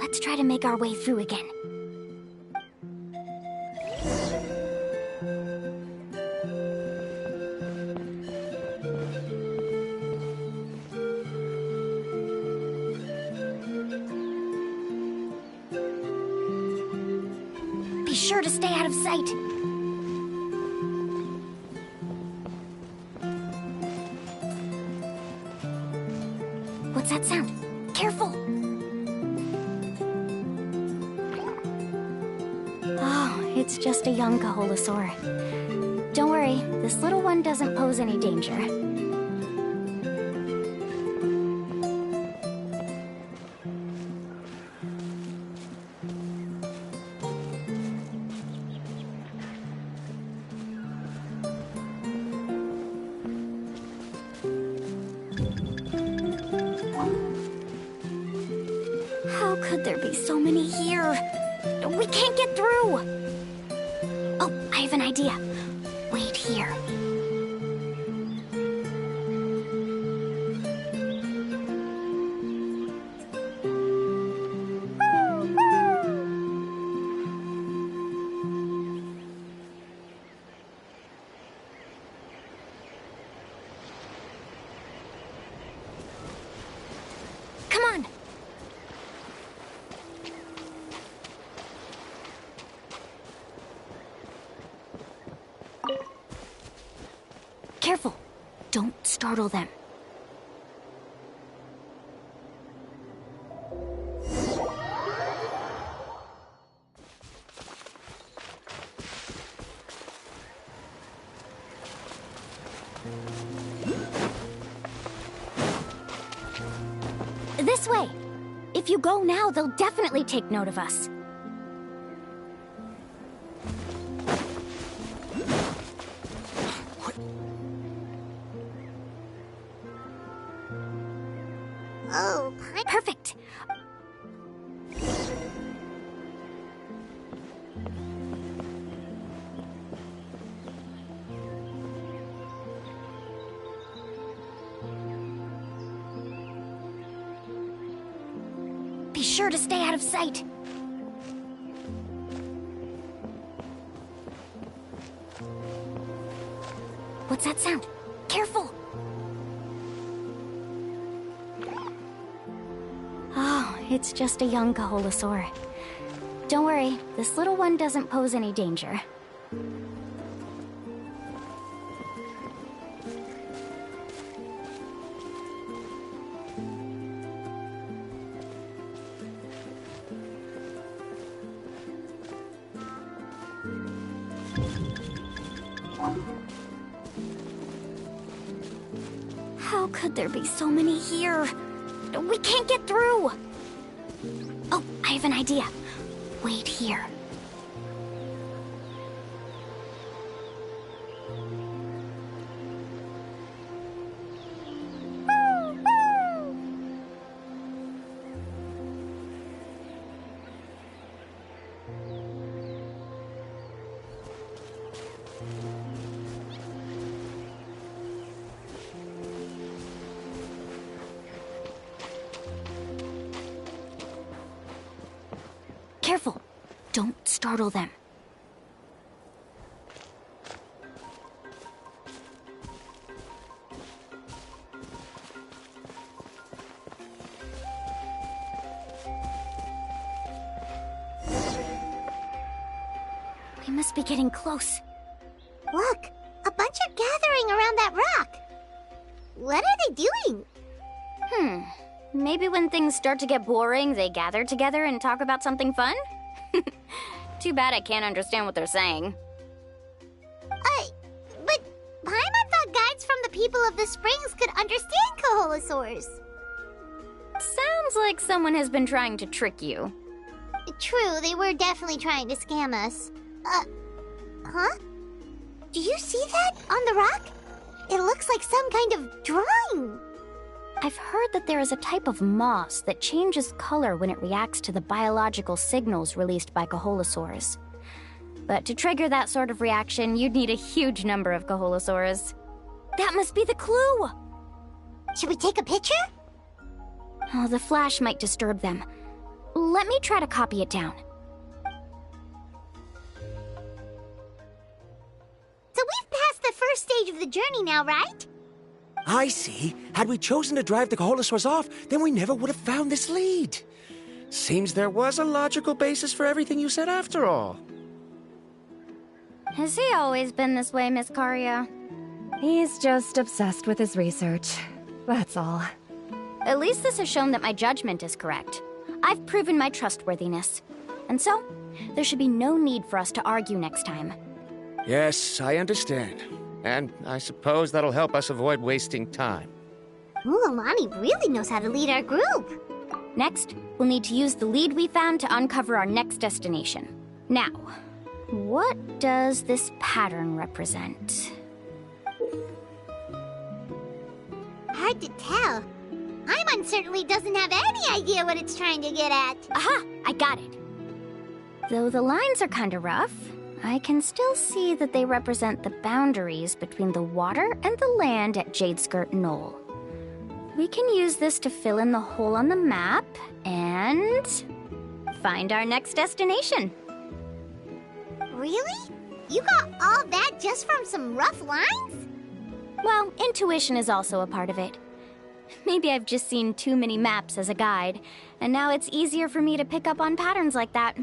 let's try to make our way through again. Be sure to stay out of sight. What's that sound? Careful! Oh, it's just a young Koholosaur. Don't worry, this little one doesn't pose any danger. How could there be so many here? We can't get through! Oh, I have an idea. Wait here. Come on! Careful! Don't startle them. This way! If you go now, they'll definitely take note of us. Oh, perfect! Be sure to stay out of sight. What's that sound? Careful! Oh, it's just a young Koholosaur. Don't worry, this little one doesn't pose any danger. How could there be so many here? We can't get through! Oh, I have an idea. Wait here. Careful! Don't startle them. We must be getting close. Look! A bunch are gathering around that rock! What are they doing? Maybe when things start to get boring, they gather together and talk about something fun? Too bad I can't understand what they're saying. But Paimon thought guides from the people of the springs could understand Koholosaurs. Sounds like someone has been trying to trick you. True, they were definitely trying to scam us. Huh? Do you see that on the rock? It looks like some kind of drawing. I've heard that there is a type of moss that changes color when it reacts to the biological signals released by Coholosaurs. But to trigger that sort of reaction, you'd need a huge number of Coholosaurs. That must be the clue! Should we take a picture? Oh, the flash might disturb them. Let me try to copy it down. So we've passed the first stage of the journey now, right? I see. Had we chosen to drive the Coholosaurs off, then we never would have found this lead. Seems there was a logical basis for everything you said after all. Has he always been this way, Miss Karia? He's just obsessed with his research. That's all. At least this has shown that my judgment is correct. I've proven my trustworthiness. And so, there should be no need for us to argue next time. Yes, I understand. And I suppose that'll help us avoid wasting time. Mulalani really knows how to lead our group. Next, we'll need to use the lead we found to uncover our next destination. Now, what does this pattern represent? Hard to tell. Paimon certainly doesn't have any idea what it's trying to get at. Aha! I got it! Though the lines are kinda rough, I can still see that they represent the boundaries between the water and the land at Jadeskirt Knoll. We can use this to fill in the hole on the map and find our next destination. Really? You got all that just from some rough lines? Well, intuition is also a part of it. Maybe I've just seen too many maps as a guide, and now it's easier for me to pick up on patterns like that.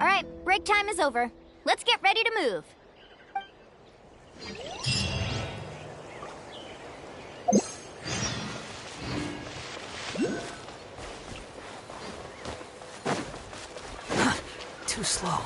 All right, break time is over. Let's get ready to move. Too slow.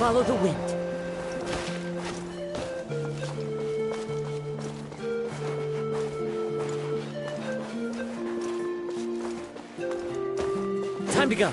Follow the wind. Time to go.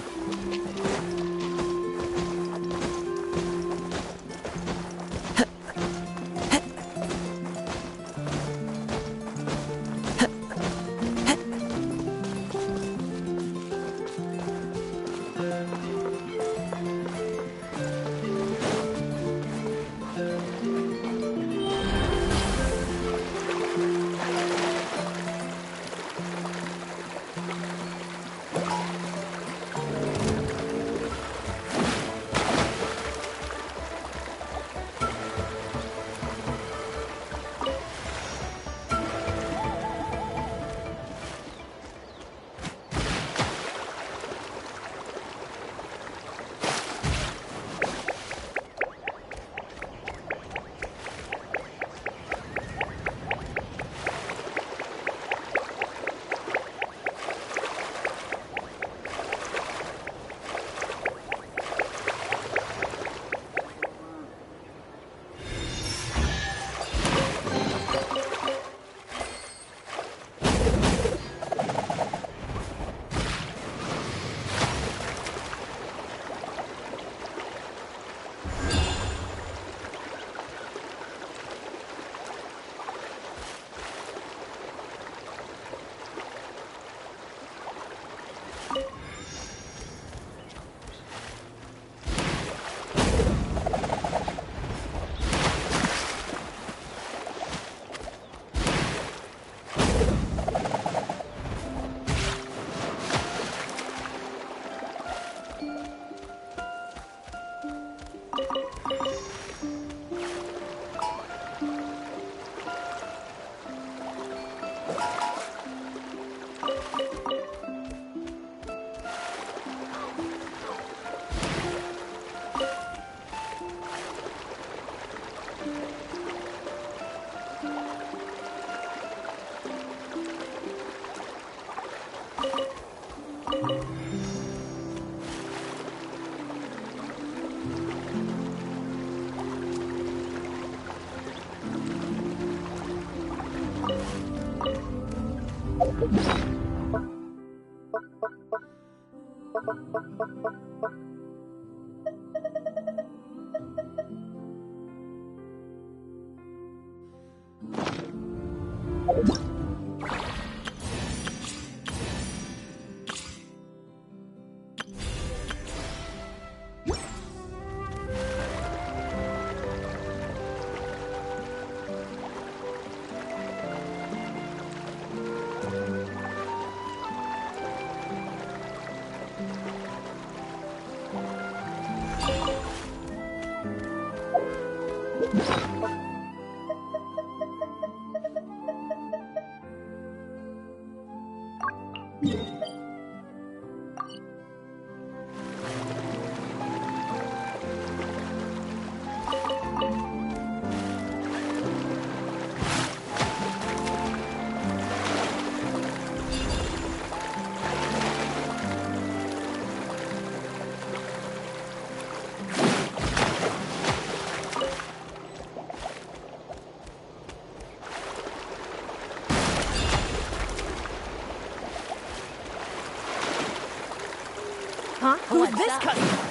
Huh? Who's this customer?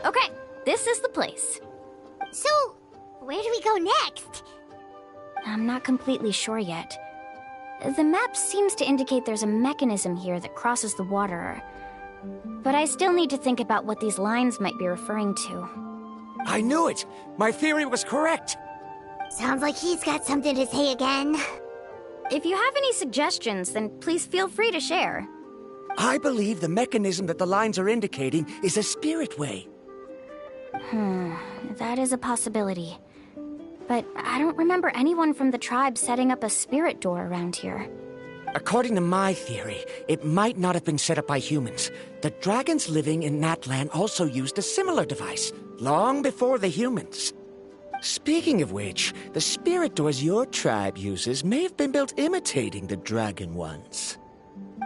Okay, this is the place. So, where do we go next? I'm not completely sure yet. The map seems to indicate there's a mechanism here that crosses the water. But I still need to think about what these lines might be referring to. I knew it! My theory was correct! Sounds like he's got something to say again. If you have any suggestions, then please feel free to share. I believe the mechanism that the lines are indicating is a spirit way. That is a possibility. But I don't remember anyone from the tribe setting up a spirit door around here. According to my theory, it might not have been set up by humans. The dragons living in Natlan also used a similar device, long before the humans. Speaking of which, the spirit doors your tribe uses may have been built imitating the dragon ones.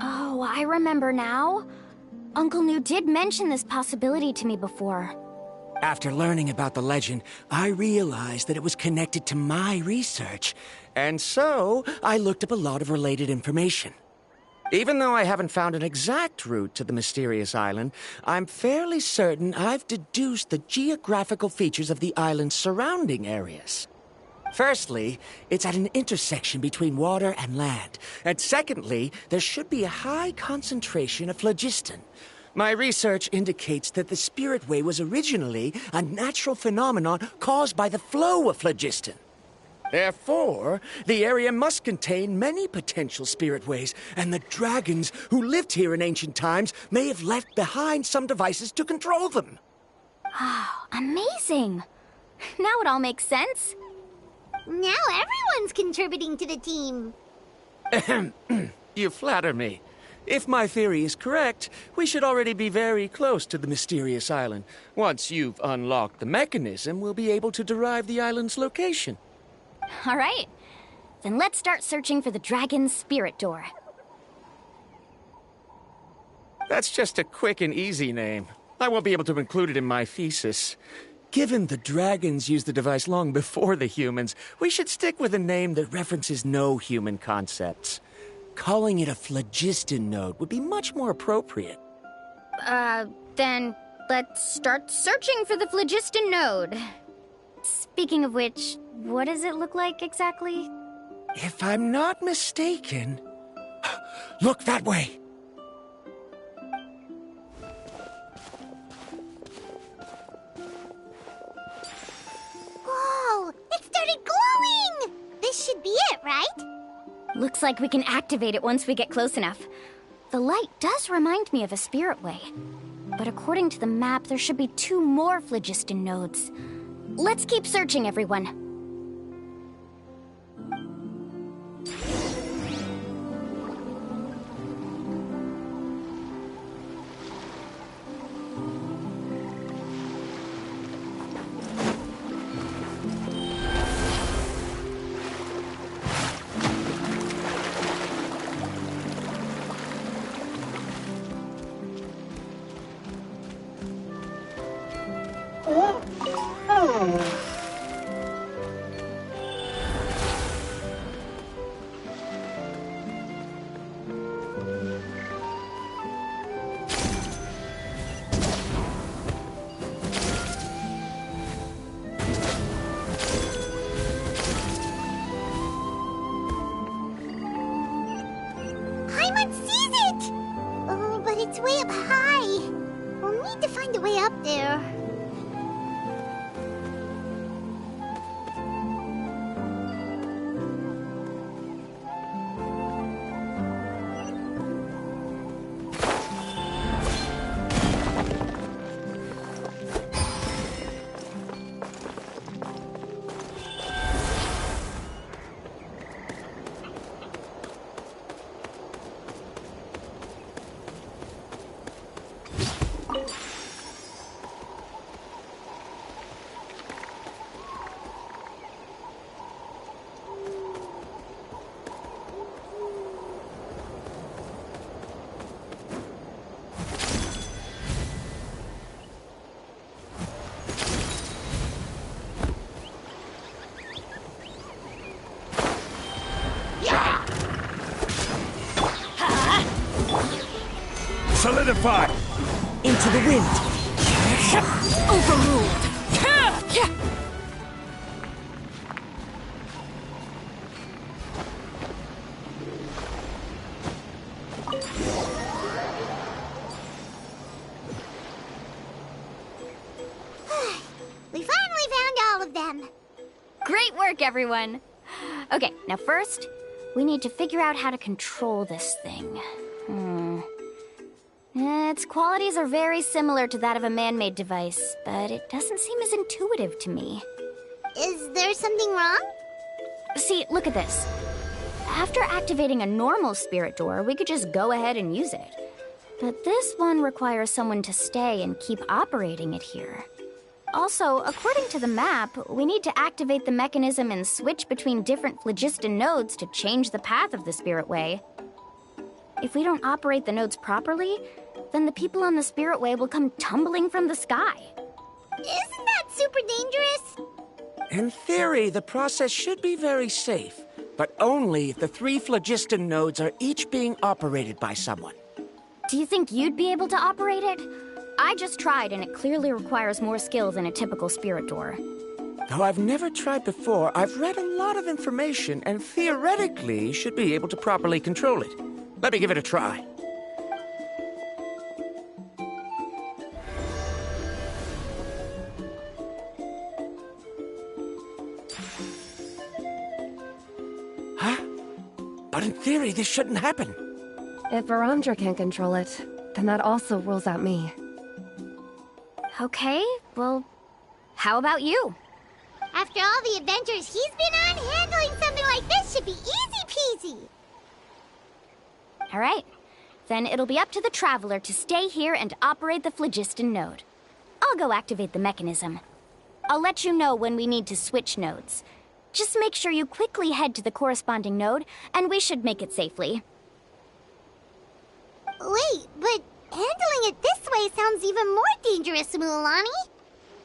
Oh, I remember now. Uncle New did mention this possibility to me before. After learning about the legend, I realized that it was connected to my research, and so I looked up a lot of related information. Even though I haven't found an exact route to the mysterious island, I'm fairly certain I've deduced the geographical features of the island's surrounding areas. Firstly, it's at an intersection between water and land, and secondly, there should be a high concentration of phlogiston. My research indicates that the Spirit Way was originally a natural phenomenon caused by the flow of phlogiston. Therefore, the area must contain many potential Spirit Ways, and the dragons who lived here in ancient times may have left behind some devices to control them. Oh, amazing! Now it all makes sense. Now everyone's contributing to the team. You flatter me. If my theory is correct, we should already be very close to the mysterious island. Once you've unlocked the mechanism, we'll be able to derive the island's location. All right. Then let's start searching for the dragon's spirit door. That's just a quick and easy name. I won't be able to include it in my thesis. Given the dragons used the device long before the humans, we should stick with a name that references no human concepts. Calling it a phlogiston node would be much more appropriate. Then let's start searching for the phlogiston node. Speaking of which, what does it look like exactly? If I'm not mistaken... Look that way! Whoa! It started glowing! This should be it, right? Looks like we can activate it once we get close enough. The light does remind me of a spirit way. But according to the map, there should be 2 more phlogiston nodes. Let's keep searching, everyone. It's way up high. We'll need to find a way up there. Solidify! Into the wind. Overruled. We finally found all of them. Great work, everyone. Okay, now first, we need to figure out how to control this thing. Its qualities are very similar to that of a man-made device, but it doesn't seem as intuitive to me. Is there something wrong? See, look at this. After activating a normal spirit door, we could just go ahead and use it. But this one requires someone to stay and keep operating it here. Also, according to the map, we need to activate the mechanism and switch between different phlogiston nodes to change the path of the Spirit Way. If we don't operate the nodes properly, then the people on the Spirit Way will come tumbling from the sky. Isn't that super dangerous? In theory, the process should be very safe, but only if the 3 phlogiston nodes are each being operated by someone. Do you think you'd be able to operate it? I just tried, and it clearly requires more skill than a typical spirit door. Though I've never tried before, I've read a lot of information and theoretically should be able to properly control it. Let me give it a try. Huh? But in theory, this shouldn't happen. If Varamdra can't control it, then that also rules out me. Okay, well, how about you? After all the adventures he's been on, handling something like this should be easy peasy. All right, then it'll be up to the Traveler to stay here and operate the phlogiston node. I'll go activate the mechanism. I'll let you know when we need to switch nodes. Just make sure you quickly head to the corresponding node, and we should make it safely. Wait, but handling it this way sounds even more dangerous, Mualani.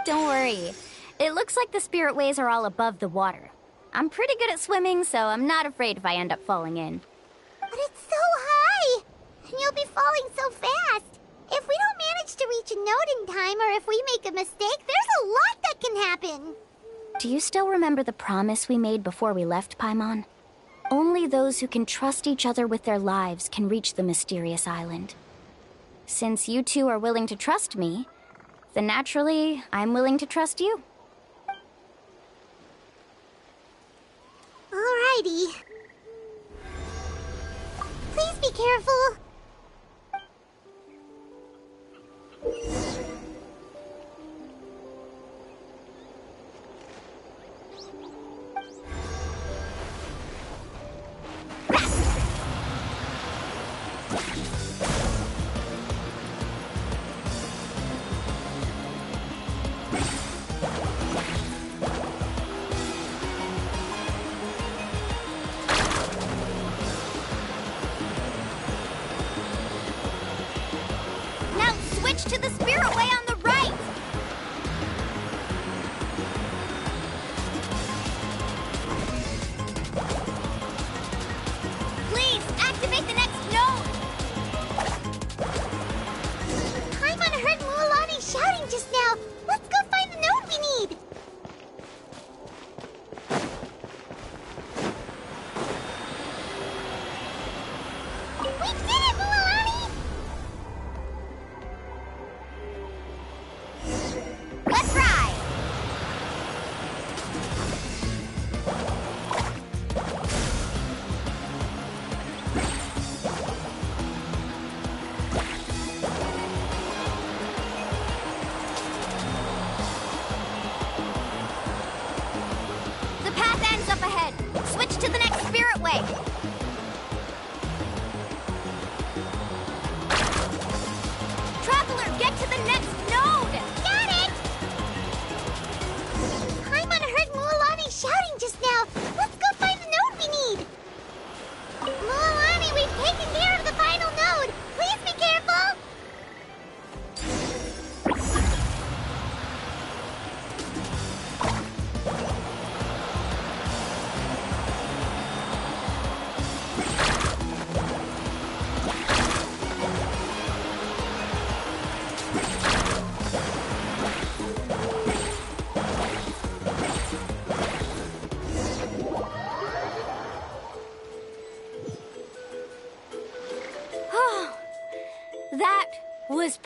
Don't worry. It looks like the spirit ways are all above the water. I'm pretty good at swimming, so I'm not afraid if I end up falling in. But it's so high! And you'll be falling so fast. If we don't manage to reach a node in time, or if we make a mistake, there's a lot that can happen. Do you still remember the promise we made before we left Paimon? Only those who can trust each other with their lives can reach the mysterious island. Since you two are willing to trust me, then naturally, I'm willing to trust you. Alrighty. Please be careful. To the spirit way on the right! Please, activate the next node! Paimon heard Mualani shouting just now. Let's go find the node we need! We did it, Mualani!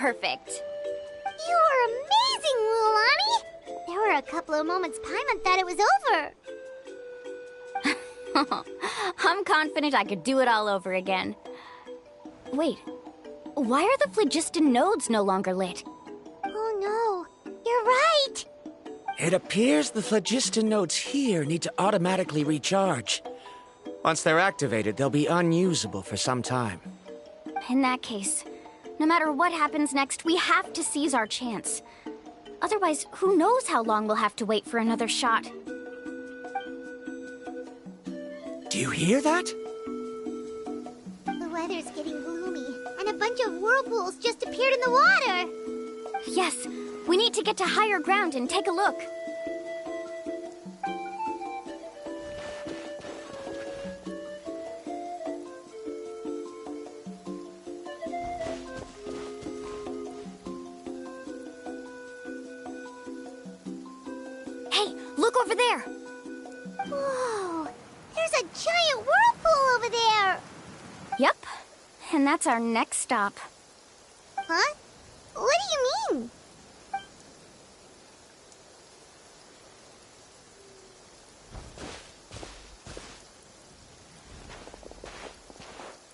perfect. You're amazing, Mualani! There were a couple of moments Paimon thought it was over. I'm confident I could do it all over again. Wait, why are the phlogiston nodes no longer lit? Oh no, you're right! It appears the phlogiston nodes here need to automatically recharge. Once they're activated, they'll be unusable for some time. In that case, no matter what happens next, we have to seize our chance. Otherwise, who knows how long we'll have to wait for another shot. Do you hear that? The weather's getting gloomy, and a bunch of whirlpools just appeared in the water! Yes, we need to get to higher ground and take a look. Hey, look over there! Whoa! There's a giant whirlpool over there! Yep, and that's our next stop. Huh? What do you mean?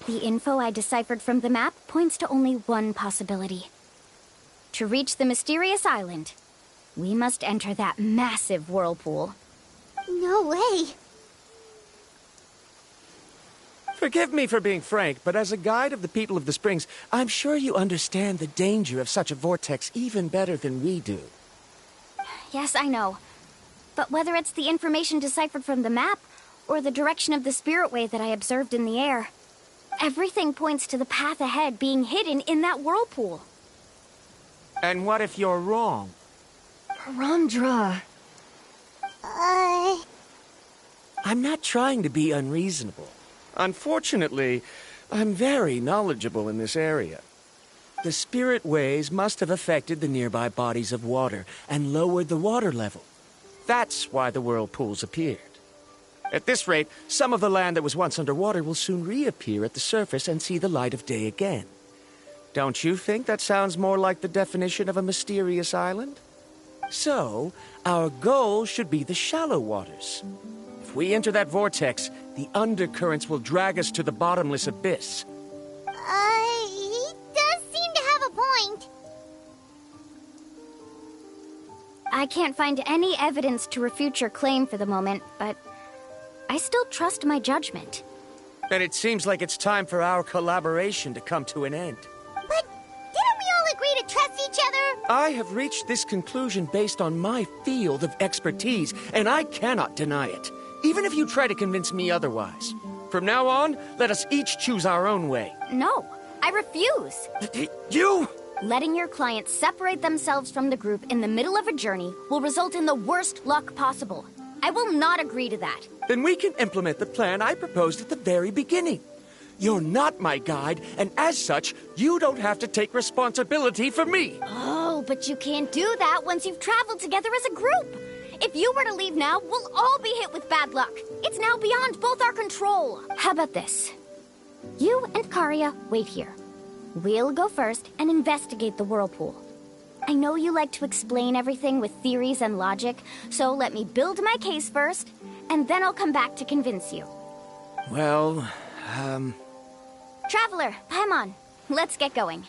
The info I deciphered from the map points to only one possibility. To reach the mysterious island, we must enter that massive whirlpool. No way! Forgive me for being frank, but as a guide of the people of the Springs, I'm sure you understand the danger of such a vortex even better than we do. Yes, I know. But whether it's the information deciphered from the map, or the direction of the spirit wave that I observed in the air, everything points to the path ahead being hidden in that whirlpool. And what if you're wrong? Ramdra. I'm not trying to be unreasonable. Unfortunately, I'm very knowledgeable in this area. The spirit waves must have affected the nearby bodies of water and lowered the water level. That's why the whirlpools appeared. At this rate, some of the land that was once underwater will soon reappear at the surface and see the light of day again. Don't you think that sounds more like the definition of a mysterious island? So, our goal should be the shallow waters. If we enter that vortex, the undercurrents will drag us to the bottomless abyss. He does seem to have a point. I can't find any evidence to refute your claim for the moment, but I still trust my judgment. Then it seems like it's time for our collaboration to come to an end. But didn't we all agree to trust each other? I have reached this conclusion based on my field of expertise, and I cannot deny it, even if you try to convince me otherwise. From now on, let us each choose our own way. No, I refuse. You! Letting your clients separate themselves from the group in the middle of a journey will result in the worst luck possible. I will not agree to that. Then we can implement the plan I proposed at the very beginning. You're not my guide, and as such, you don't have to take responsibility for me. Oh, but you can't do that once you've traveled together as a group. If you were to leave now, we'll all be hit with bad luck. It's now beyond both our control. How about this? You and Karia wait here. We'll go first and investigate the whirlpool. I know you like to explain everything with theories and logic, so let me build my case first, and then I'll come back to convince you. Well, Traveler, Paimon, let's get going.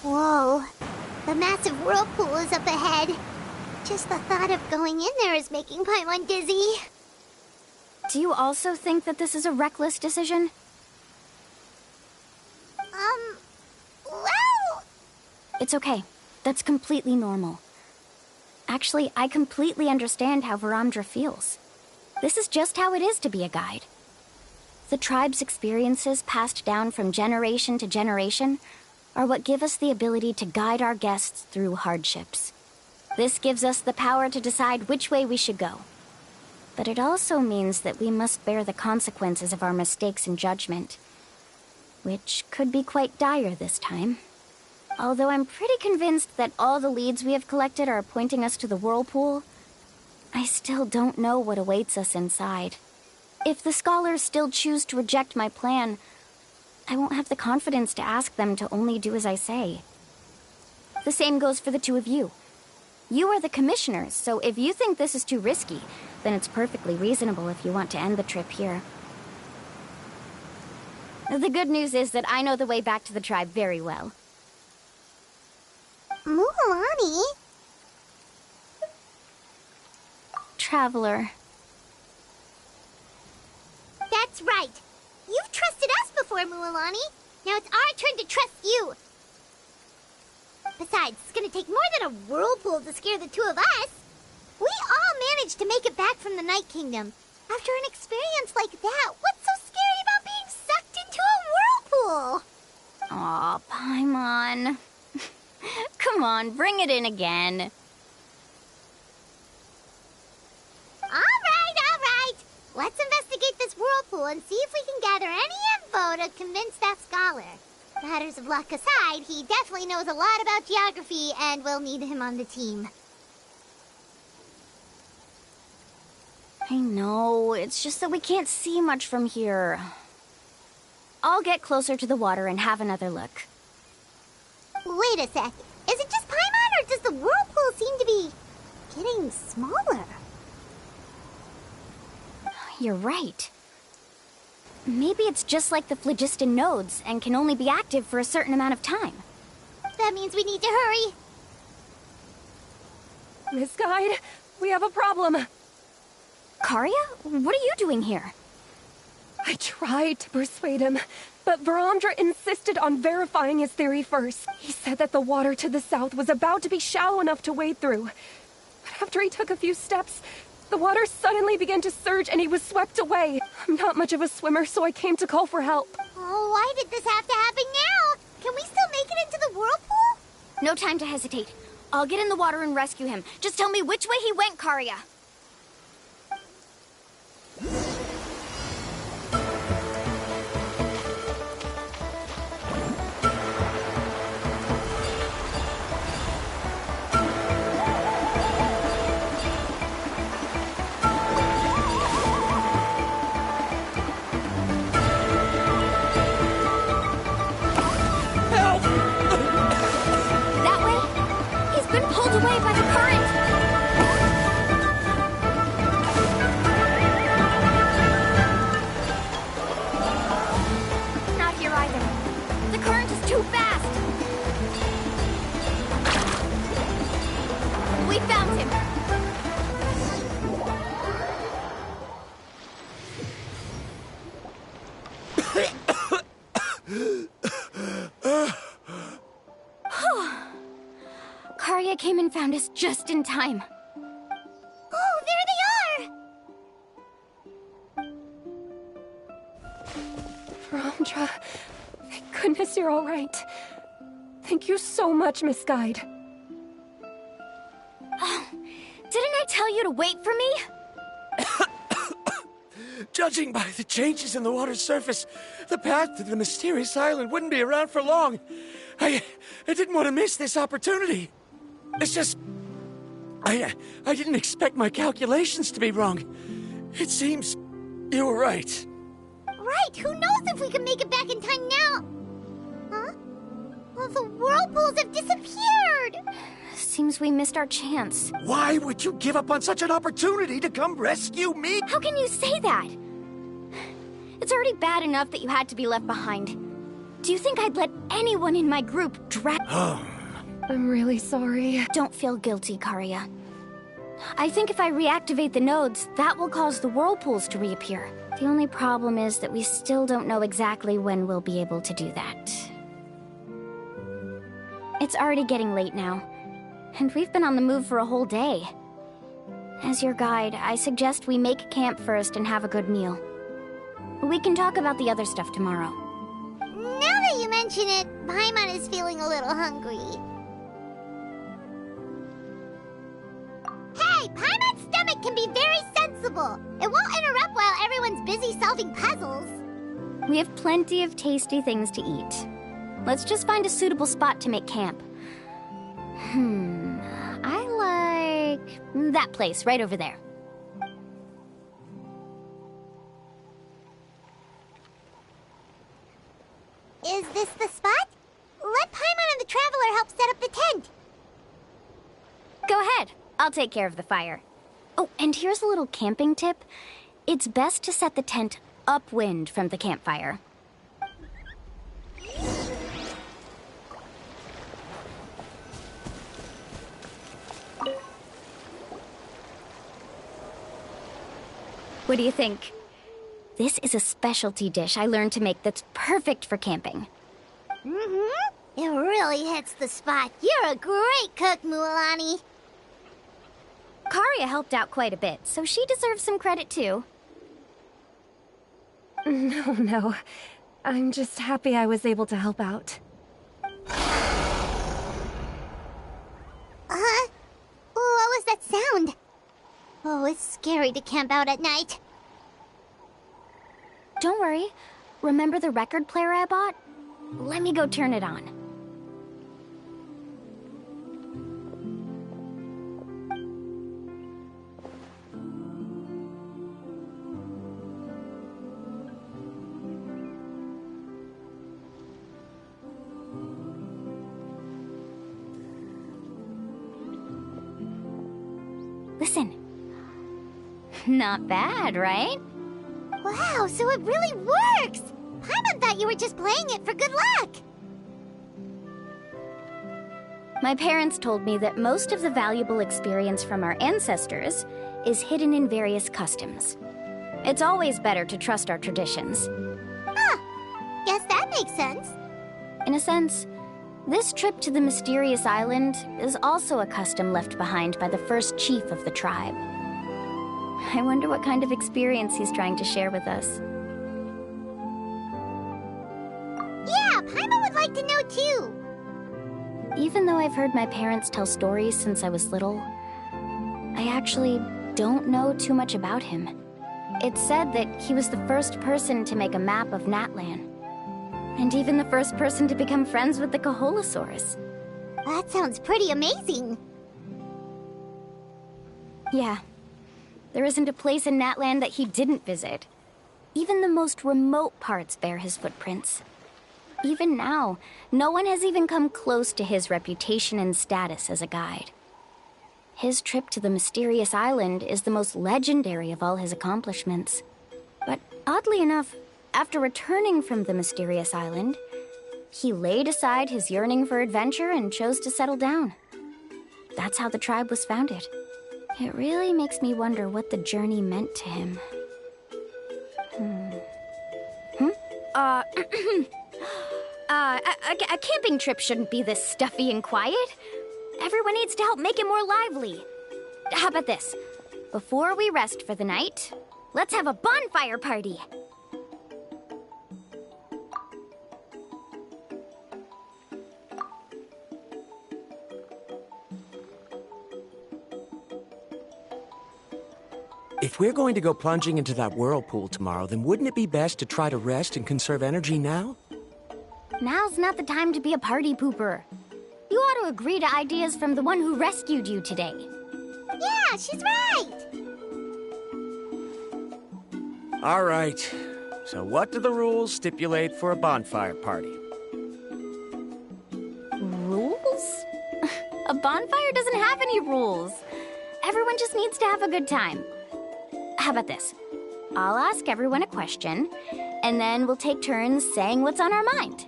Whoa. The massive whirlpool is up ahead. Just the thought of going in there is making Paimon dizzy. Do you also think that this is a reckless decision? Well... It's okay. That's completely normal. Actually, I completely understand how Varamdra feels. This is just how it is to be a guide. The tribe's experiences passed down from generation to generation are what give us the ability to guide our guests through hardships. This gives us the power to decide which way we should go. But it also means that we must bear the consequences of our mistakes and judgment, which could be quite dire this time. Although I'm pretty convinced that all the leads we have collected are pointing us to the whirlpool, I still don't know what awaits us inside. If the scholars still choose to reject my plan, I won't have the confidence to ask them to only do as I say. The same goes for the two of you. You are the commissioners, so if you think this is too risky, then it's perfectly reasonable if you want to end the trip here. The good news is that I know the way back to the tribe very well. Mualani? Traveler. That's right. You've trusted us before, Mualani. Now it's our turn to trust you. Besides, it's gonna take more than a whirlpool to scare the two of us. We all managed to make it back from the Night Kingdom. After an experience like that, what's so scary about being sucked into a whirlpool? Aw, Paimon. Come on, bring it in again. All right. Let's investigate this whirlpool and see if we can gather any info to convince that scholar. Matters of luck aside, he definitely knows a lot about geography, and we'll need him on the team. I know, it's just that we can't see much from here. I'll get closer to the water and have another look. Wait a sec. Is it just Paimon, or does the whirlpool seem to be getting smaller? You're right. Maybe it's just like the phlogiston nodes and can only be active for a certain amount of time. That means we need to hurry. Miss Guide, we have a problem. Karia? What are you doing here? I tried to persuade him, but Varamdra insisted on verifying his theory first. He said that the water to the south was about to be shallow enough to wade through. But after he took a few steps, the water suddenly began to surge and he was swept away. I'm not much of a swimmer, so I came to call for help. Oh, why did this have to happen now? Can we still make it into the whirlpool? No time to hesitate. I'll get in the water and rescue him. Just tell me which way he went, Karia. Away by the current! Not here either. The current is too fast! We found him! Karia came and found us just in time. Oh, there they are! Varamdra, thank goodness you're all right. Thank you so much, Miss Guide. Oh, didn't I tell you to wait for me? Judging by the changes in the water's surface, the path to the mysterious island wouldn't be around for long. I didn't want to miss this opportunity. It's just... I didn't expect my calculations to be wrong. It seems you were right. Right, who knows if we can make it back in time now? Huh? Well, the whirlpools have disappeared! Seems we missed our chance. Why would you give up on such an opportunity to come rescue me? How can you say that? It's already bad enough that you had to be left behind. Do you think I'd let anyone in my group drag... I'm really sorry. Don't feel guilty, Karia. I think if I reactivate the nodes, that will cause the whirlpools to reappear. The only problem is that we still don't know exactly when we'll be able to do that. It's already getting late now, and we've been on the move for a whole day. As your guide, I suggest we make camp first and have a good meal. We can talk about the other stuff tomorrow. Now that you mention it, Paimon is feeling a little hungry. Hey, Paimon's stomach can be very sensitive! possible. It won't interrupt while everyone's busy solving puzzles. We have plenty of tasty things to eat. Let's just find a suitable spot to make camp. I like that place right over there. Is this the spot? Let Paimon and the Traveler help set up the tent. Go ahead. I'll take care of the fire. Oh, and here's a little camping tip. It's best to set the tent upwind from the campfire. What do you think? This is a specialty dish I learned to make that's perfect for camping. It really hits the spot. You're a great cook, Mualani. Karia helped out quite a bit, so she deserves some credit too. No. I'm just happy I was able to help out. What was that sound? Oh, it's scary to camp out at night. Don't worry. Remember the record player I bought? Let me go turn it on. Listen. Not bad, right? Wow, so it really works! Paimon thought you were just playing it for good luck! My parents told me that most of the valuable experience from our ancestors is hidden in various customs. It's always better to trust our traditions. Guess that makes sense. In a sense, this trip to the mysterious island is also a custom left behind by the first chief of the tribe. I wonder what kind of experience he's trying to share with us. Yeah, Paimon would like to know too. Even though I've heard my parents tell stories since I was little, I actually don't know too much about him. It's said that he was the first person to make a map of Natlan, and even the first person to become friends with the Koholosaurs. That sounds pretty amazing. Yeah. There isn't a place in Natlan that he didn't visit. Even the most remote parts bear his footprints. Even now, no one has even come close to his reputation and status as a guide. His trip to the mysterious island is the most legendary of all his accomplishments. But oddly enough, after returning from the mysterious island, he laid aside his yearning for adventure and chose to settle down. That's how the tribe was founded. It really makes me wonder what the journey meant to him. A camping trip shouldn't be this stuffy and quiet. Everyone needs to help make it more lively. How about this? Before we rest for the night, let's have a bonfire party. If we're going to go plunging into that whirlpool tomorrow, then wouldn't it be best to try to rest and conserve energy now? Now's not the time to be a party pooper. You ought to agree to ideas from the one who rescued you today. Yeah, she's right! All right. So what do the rules stipulate for a bonfire party? Rules? A bonfire doesn't have any rules. Everyone just needs to have a good time. How about this? I'll ask everyone a question, and then we'll take turns saying what's on our mind.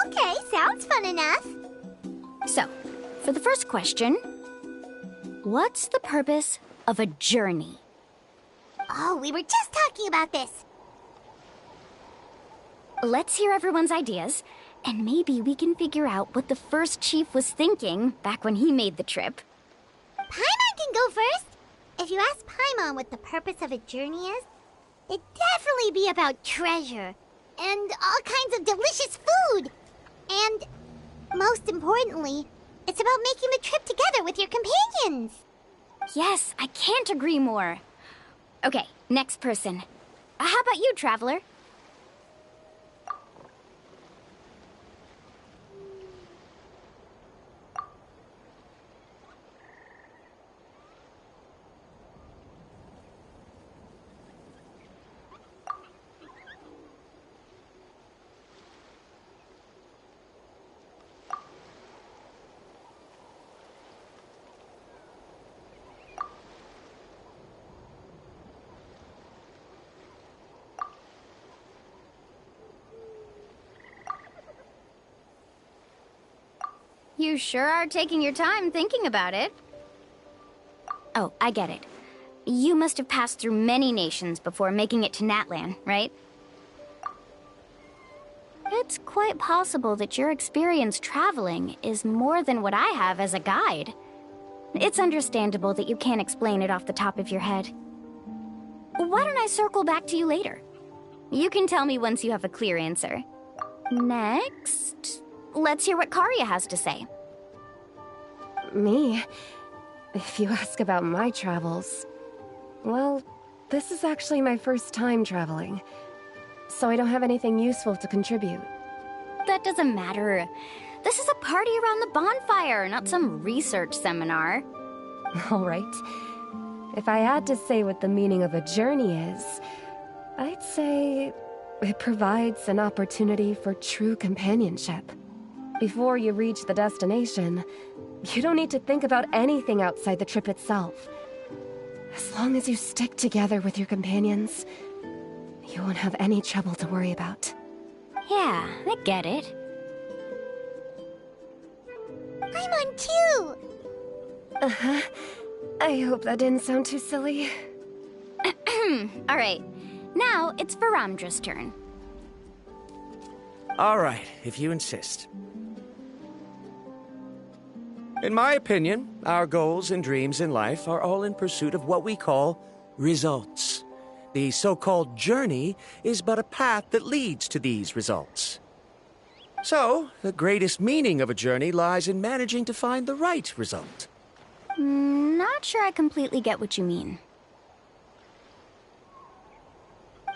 Okay, sounds fun enough. So, for the first question, what's the purpose of a journey? Oh, we were just talking about this. Let's hear everyone's ideas, and maybe we can figure out what the first chief was thinking back when he made the trip. Paimon can go first. If you ask Paimon what the purpose of a journey is, it'd definitely be about treasure and all kinds of delicious food. And most importantly, it's about making the trip together with your companions. Yes, I can't agree more. Okay, next person. How about you, Traveler? You sure are taking your time thinking about it. Oh, I get it. You must have passed through many nations before making it to Natlan, right? It's quite possible that your experience traveling is more than what I have as a guide. It's understandable that you can't explain it off the top of your head. Why don't I circle back to you later? You can tell me once you have a clear answer. Next, let's hear what Karya has to say. Me? If you ask about my travels... Well, this is actually my first time traveling, so I don't have anything useful to contribute. That doesn't matter. This is a party around the bonfire, not some research seminar. All right. If I had to say what the meaning of a journey is, I'd say it provides an opportunity for true companionship. Before you reach the destination, you don't need to think about anything outside the trip itself. As long as you stick together with your companions, you won't have any trouble to worry about. Yeah, I get it. I'm on too! Uh-huh. I hope that didn't sound too silly. Alright, now it's Varamdra's turn. All right, if you insist. In my opinion, our goals and dreams in life are all in pursuit of what we call results. The so-called journey is but a path that leads to these results. So, the greatest meaning of a journey lies in managing to find the right result. Not sure I completely get what you mean.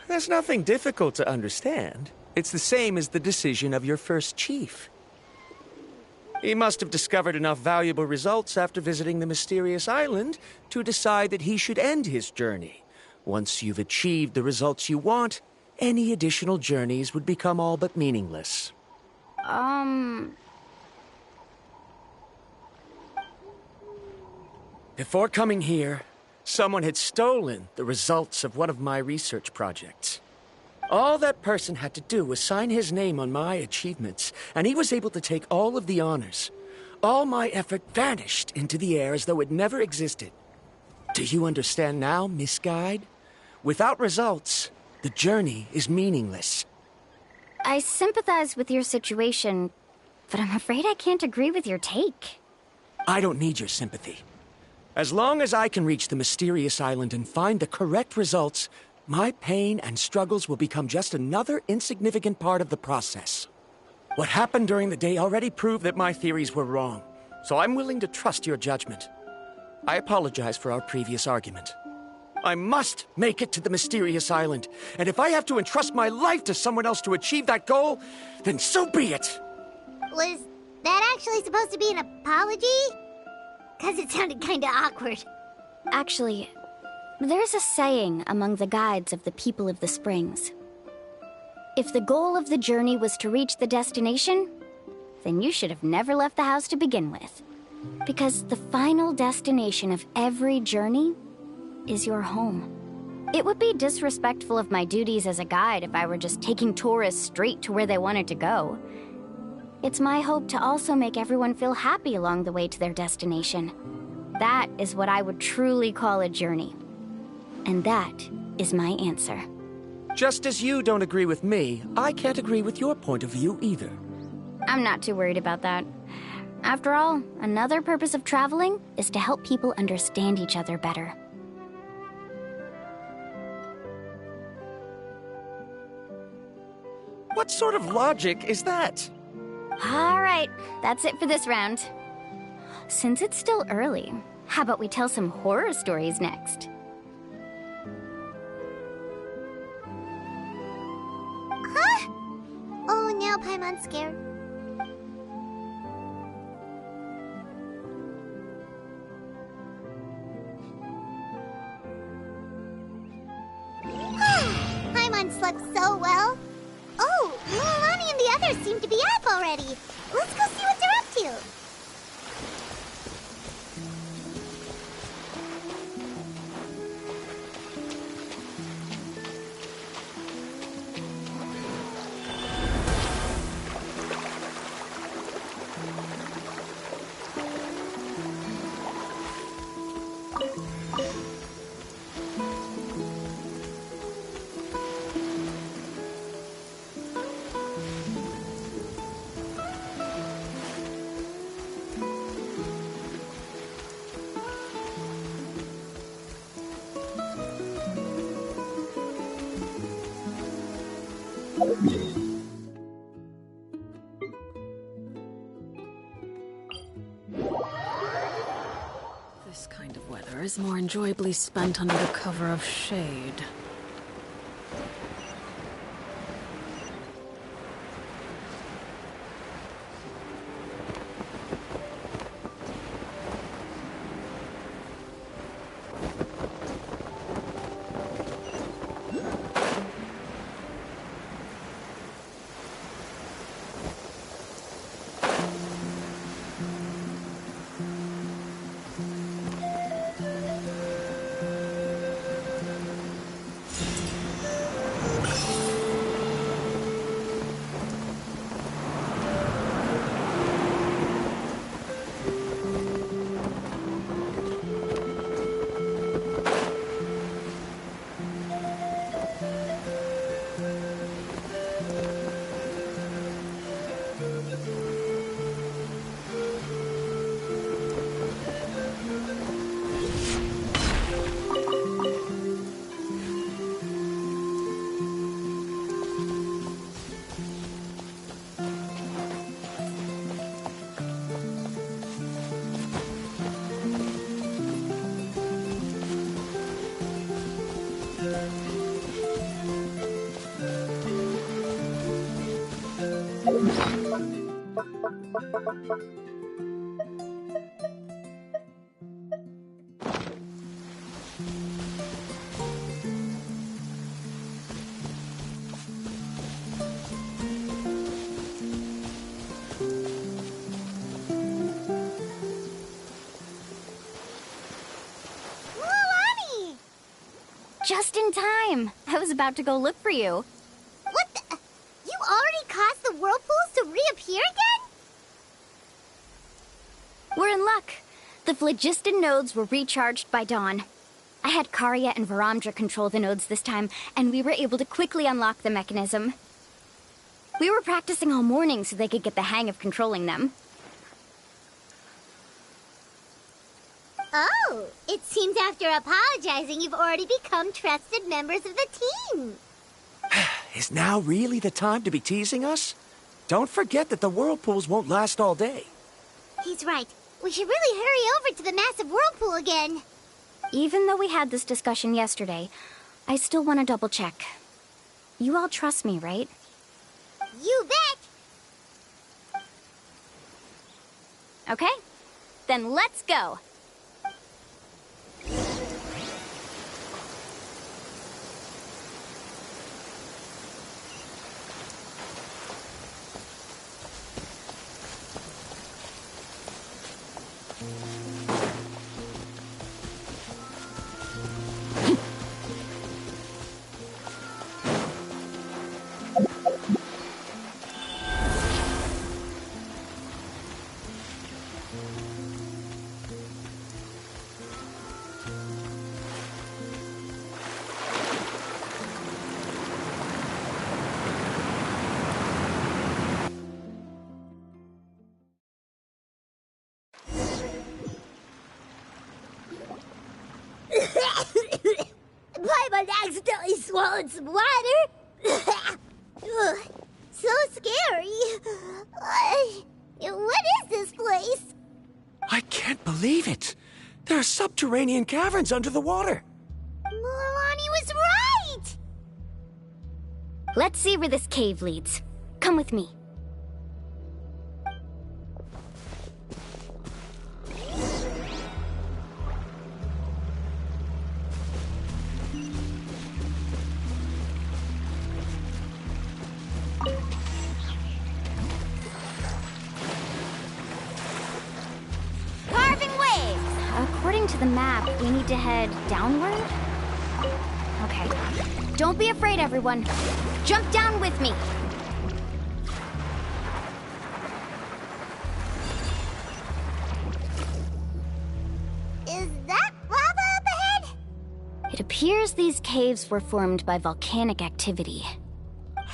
There's nothing difficult to understand. It's the same as the decision of your first chief. He must have discovered enough valuable results after visiting the mysterious island to decide that he should end his journey. Once you've achieved the results you want, any additional journeys would become all but meaningless. Before coming here, someone had stolen the results of one of my research projects. All that person had to do was sign his name on my achievements, and he was able to take all of the honors. All my effort vanished into the air as though it never existed. Do you understand now, Miss Guide? Without results, the journey is meaningless. I sympathize with your situation, but I'm afraid I can't agree with your take. I don't need your sympathy. As long as I can reach the mysterious island and find the correct results, my pain and struggles will become just another insignificant part of the process. What happened during the day already proved that my theories were wrong, so I'm willing to trust your judgment. I apologize for our previous argument. I must make it to the mysterious island, and if I have to entrust my life to someone else to achieve that goal, then so be it! Was that actually supposed to be an apology? 'Cause it sounded kinda awkward. Actually, there's a saying among the guides of the people of the Springs. If the goal of the journey was to reach the destination, then you should have never left the house to begin with. Because the final destination of every journey is your home. It would be disrespectful of my duties as a guide if I were just taking tourists straight to where they wanted to go. It's my hope to also make everyone feel happy along the way to their destination. That is what I would truly call a journey. And that is my answer. Just as you don't agree with me, I can't agree with your point of view either. I'm not too worried about that. After all, another purpose of traveling is to help people understand each other better. What sort of logic is that? All right, that's it for this round. Since it's still early, how about we tell some horror stories next? now Paimon's scared. Paimon slept so well. Oh, Mualani and the others seem to be up already. Let's go see what they're up to. This kind of weather is more enjoyably spent under the cover of shade. Just in time. I was about to go look for you. What the? You already caused the whirlpools to reappear again? We're in luck. The phlogiston nodes were recharged by dawn. I had Karya and Varamdra control the nodes this time, and we were able to quickly unlock the mechanism. We were practicing all morning so they could get the hang of controlling them. Oh, it seems after apologizing, you've already become trusted members of the team. Is now really the time to be teasing us? Don't forget that the whirlpools won't last all day. He's right. We should really hurry over to the massive whirlpool again. Even though we had this discussion yesterday, I still want to double check. You all trust me, right? You bet! Okay, then let's go. Paimon accidentally swallowed some water. Ugh, so scary. What is this place? I can't believe it. There are subterranean caverns under the water. Mualani was right! Let's see where this cave leads. Come with me. the map, we need to head downward? Okay. Don't be afraid, everyone. Jump down with me. Is that lava up ahead? It appears these caves were formed by volcanic activity.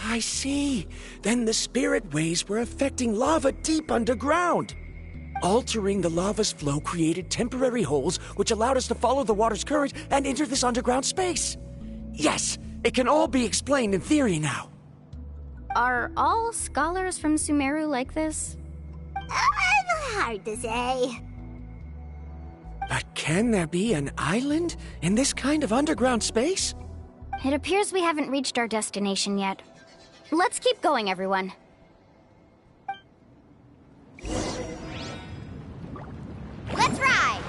I see. Then the spirit waves were affecting lava deep underground. Altering the lava's flow created temporary holes which allowed us to follow the water's current and enter this underground space. Yes, it can all be explained in theory now. Are all scholars from Sumeru like this? Hard to say. But can there be an island in this kind of underground space? It appears we haven't reached our destination yet. Let's keep going, everyone. Let's ride!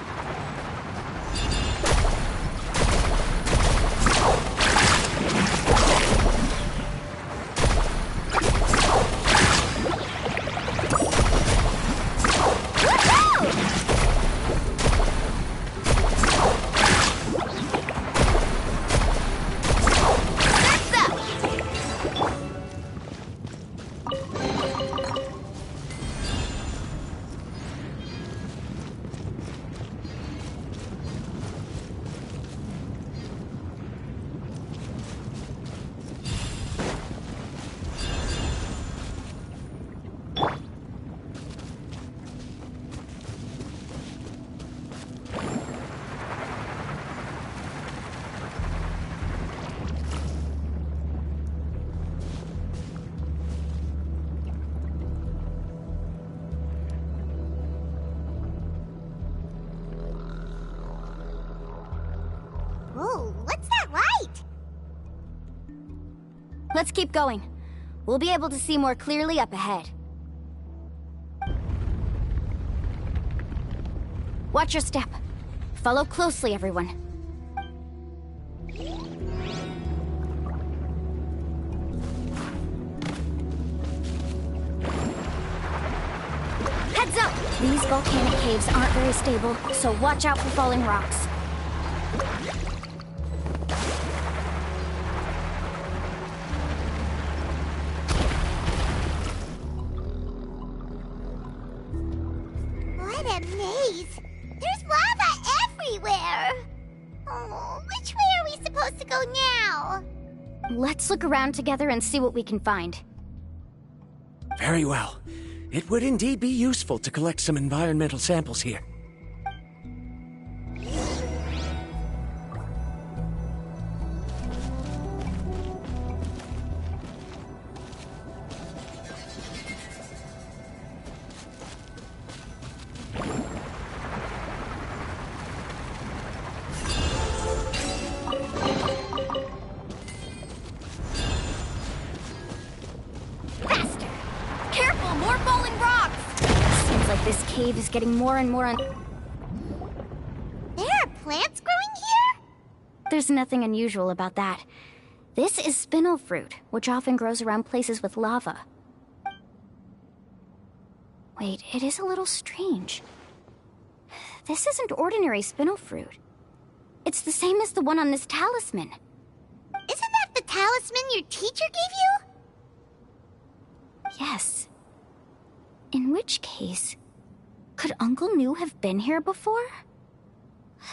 Ooh, what's that light? Let's keep going. We'll be able to see more clearly up ahead. Watch your step. Follow closely, everyone. Heads up! These volcanic caves aren't very stable, so watch out for falling rocks. What a maze! There's lava everywhere! Oh, which way are we supposed to go now? Let's look around together and see what we can find. Very well. It would indeed be useful to collect some environmental samples here. Faster! Careful, more falling rocks! Seems like this cave is getting more and more There are plants growing here? There's nothing unusual about that. This is spinel fruit, which often grows around places with lava. Wait, it is a little strange. This isn't ordinary spinel fruit. It's the same as the one on this talisman. Isn't that the talisman your teacher gave you? Yes. In which case, could Uncle New have been here before?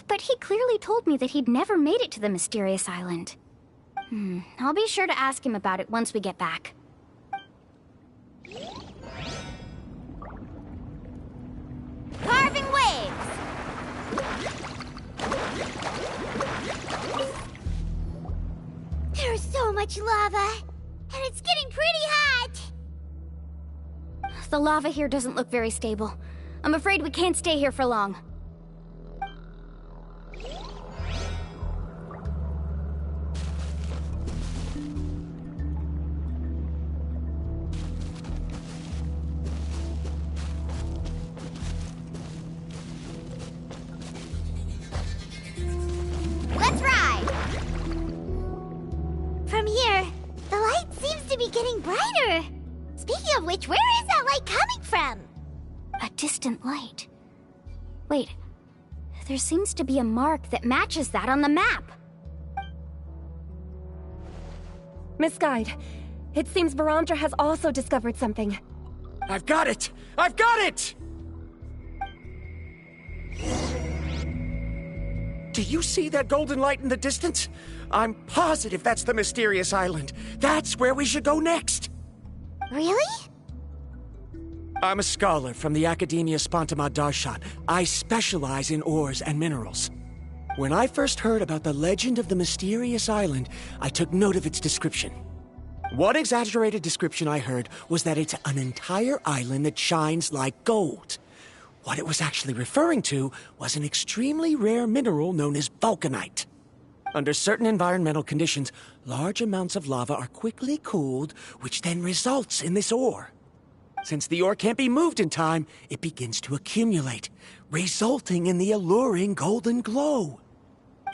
But he clearly told me that he'd never made it to the mysterious island. I'll be sure to ask him about it once we get back. Carving waves! There's so much lava, and it's getting pretty hot. The lava here doesn't look very stable. I'm afraid we can't stay here for long. Let's ride! From here, the light seems to be getting brighter. Speaking of which, where is that light coming from? A distant light. Wait, There seems to be a mark that matches that on the map. Miss Guide, it seems Varamdra has also discovered something. I've got it! I've got it! Do you see that golden light in the distance? I'm positive that's the mysterious island. That's where we should go next. Really? I'm a scholar from the Academia Spontima Darshan. I specialize in ores and minerals. When I first heard about the legend of the mysterious island, I took note of its description. One exaggerated description I heard was that it's an entire island that shines like gold. What it was actually referring to was an extremely rare mineral known as vulcanite. Under certain environmental conditions, large amounts of lava are quickly cooled, which then results in this ore. Since the ore can't be moved in time, it begins to accumulate, resulting in the alluring golden glow.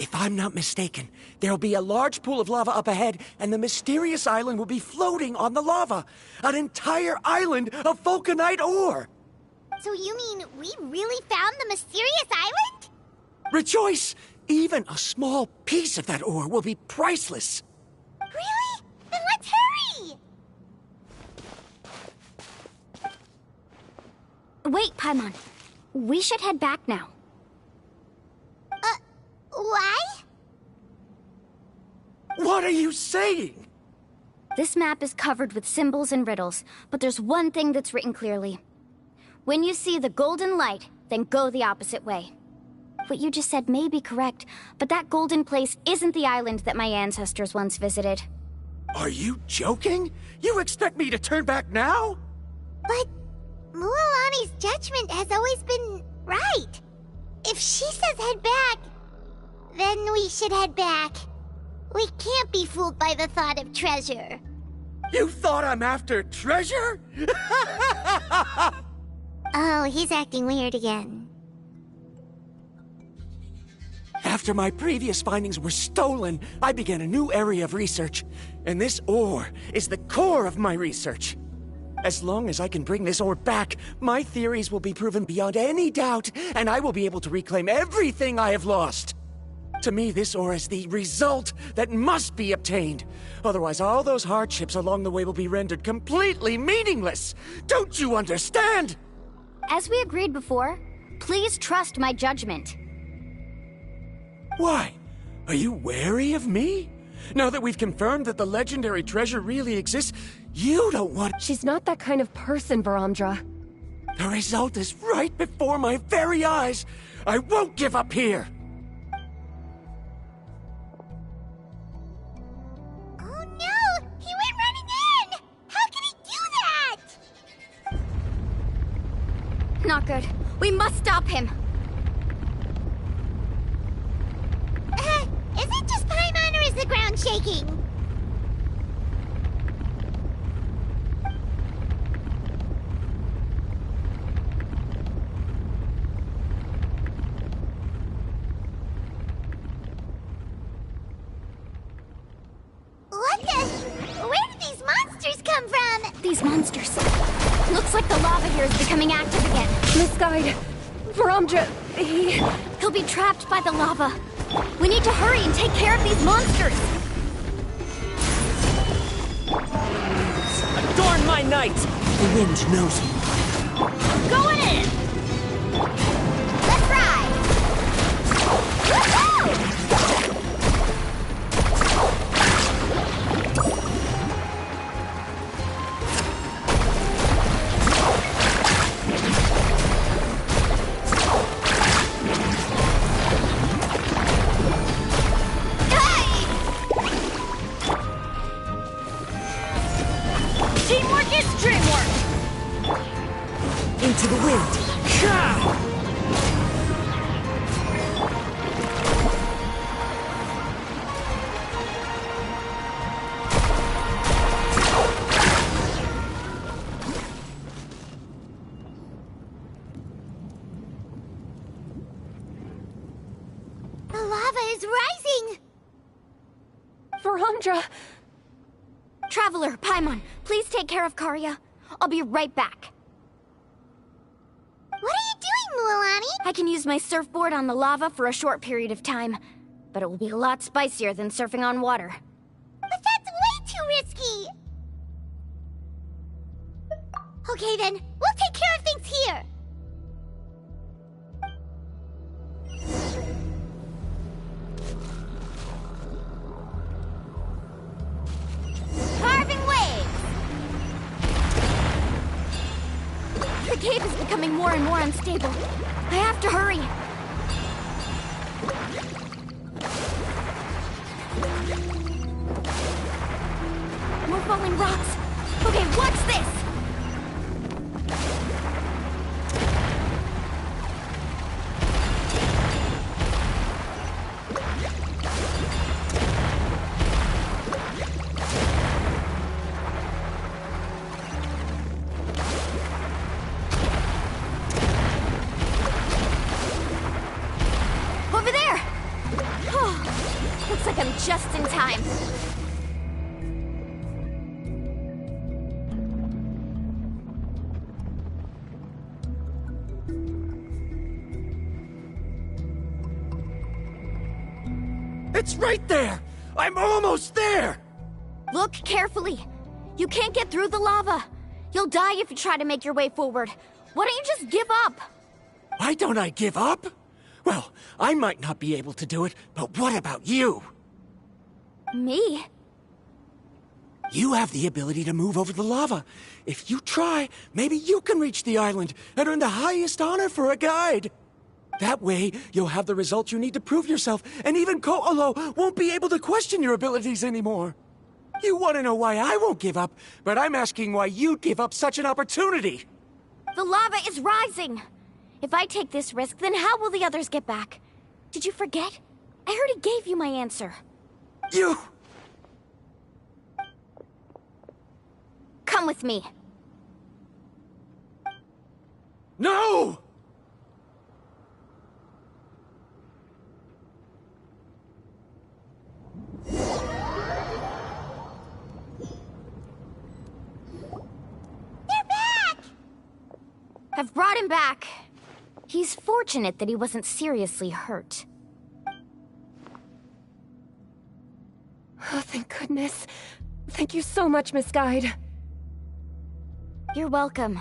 If I'm not mistaken, there'll be a large pool of lava up ahead, and the mysterious island will be floating on the lava. An entire island of vulcanite ore! So you mean we really found the mysterious island? Rejoice! Even a small piece of that ore will be priceless. Really? Then let's hurry! Wait, Paimon. We should head back now. Why? What are you saying? This map is covered with symbols and riddles, but there's one thing that's written clearly. When you see the golden light, then go the opposite way. What you just said may be correct, but that golden place isn't the island that my ancestors once visited. Are you joking? You expect me to turn back now? But Mualani's judgment has always been right. If she says head back, then we should head back. We can't be fooled by the thought of treasure. You thought I'm after treasure? Oh, he's acting weird again. After my previous findings were stolen, I began a new area of research. And this ore is the core of my research. As long as I can bring this ore back, my theories will be proven beyond any doubt, and I will be able to reclaim everything I have lost. To me, this ore is the result that must be obtained. Otherwise, all those hardships along the way will be rendered completely meaningless. Don't you understand? As we agreed before, please trust my judgment. Why? Are you wary of me? Now that we've confirmed that the legendary treasure really exists, you don't want— She's not that kind of person, Varamdra. The result is right before my very eyes. I won't give up here. Oh no! He went running in! How can he do that? Not good. We must stop him. Is it just Paimon or is the ground shaking? What the? Where did these monsters come from? These monsters. Looks like the lava here is becoming active again. Miss Guide, Varamdra, He'll be trapped by the lava. We need to hurry and take care of these monsters. Adorn my night! The wind knows me. Going in! Let's ride! Woohoo! Teamwork is dreamwork! Into the wind. The lava is rising! Varamdra! Traveler, Paimon, please take care of Karya. I'll be right back. What are you doing, Mualani? I can use my surfboard on the lava for a short period of time, but it will be a lot spicier than surfing on water. But that's way too risky! Okay then, we'll take care of things here! Carving waves! The cave is becoming more and more unstable. I have to hurry. More falling rocks. Okay, watch this! Over there! Oh, looks like I'm just in time. It's right there! I'm almost there! Look carefully. You can't get through the lava. You'll die if you try to make your way forward. Why don't you just give up? Why don't I give up? Well, I might not be able to do it, but what about you? Me? You have the ability to move over the lava. If you try, maybe you can reach the island and earn the highest honor for a guide. That way, you'll have the results you need to prove yourself, and even Ko'olo won't be able to question your abilities anymore. You want to know why I won't give up, but I'm asking why you'd give up such an opportunity. The lava is rising. If I take this risk, then how will the others get back? Did you forget? I already gave you my answer. You... Come with me. No! I've brought him back. He's fortunate that he wasn't seriously hurt. Oh, thank goodness. Thank you so much, Miss Guide. You're welcome.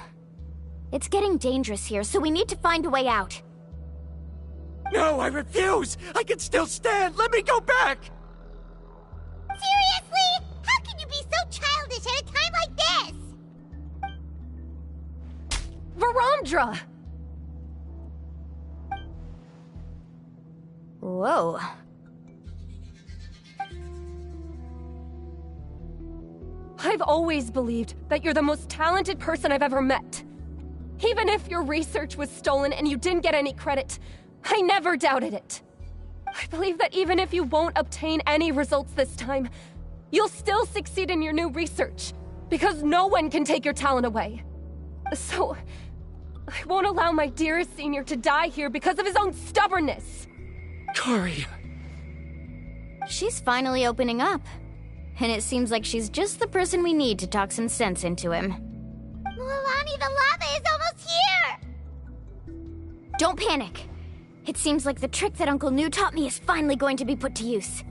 It's getting dangerous here, so we need to find a way out. No, I refuse! I can still stand! Let me go back! Seriously? How can you be so childish at a time like this? Varamdra! Whoa. I've always believed that you're the most talented person I've ever met. Even if your research was stolen and you didn't get any credit, I never doubted it. I believe that even if you won't obtain any results this time, you'll still succeed in your new research, because no one can take your talent away. So, I won't allow my dearest senior to die here because of his own stubbornness. Kari. She's finally opening up. And it seems like she's just the person we need to talk some sense into him. Mualani, the lava is almost here! Don't panic. It seems like the trick that Uncle New taught me is finally going to be put to use.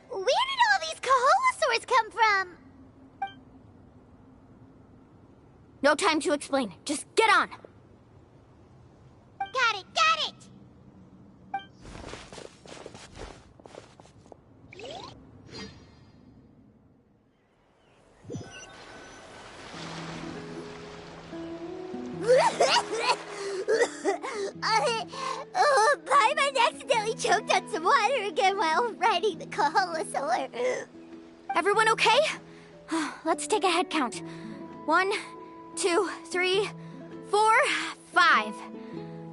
Where did all these Koholosaurs come from? No time to explain. Just get on. Got it, got it! Paimon accidentally choked on some water again while riding the Koholosaur. Everyone okay? Let's take a head count. 1, 2, 3, 4, 5.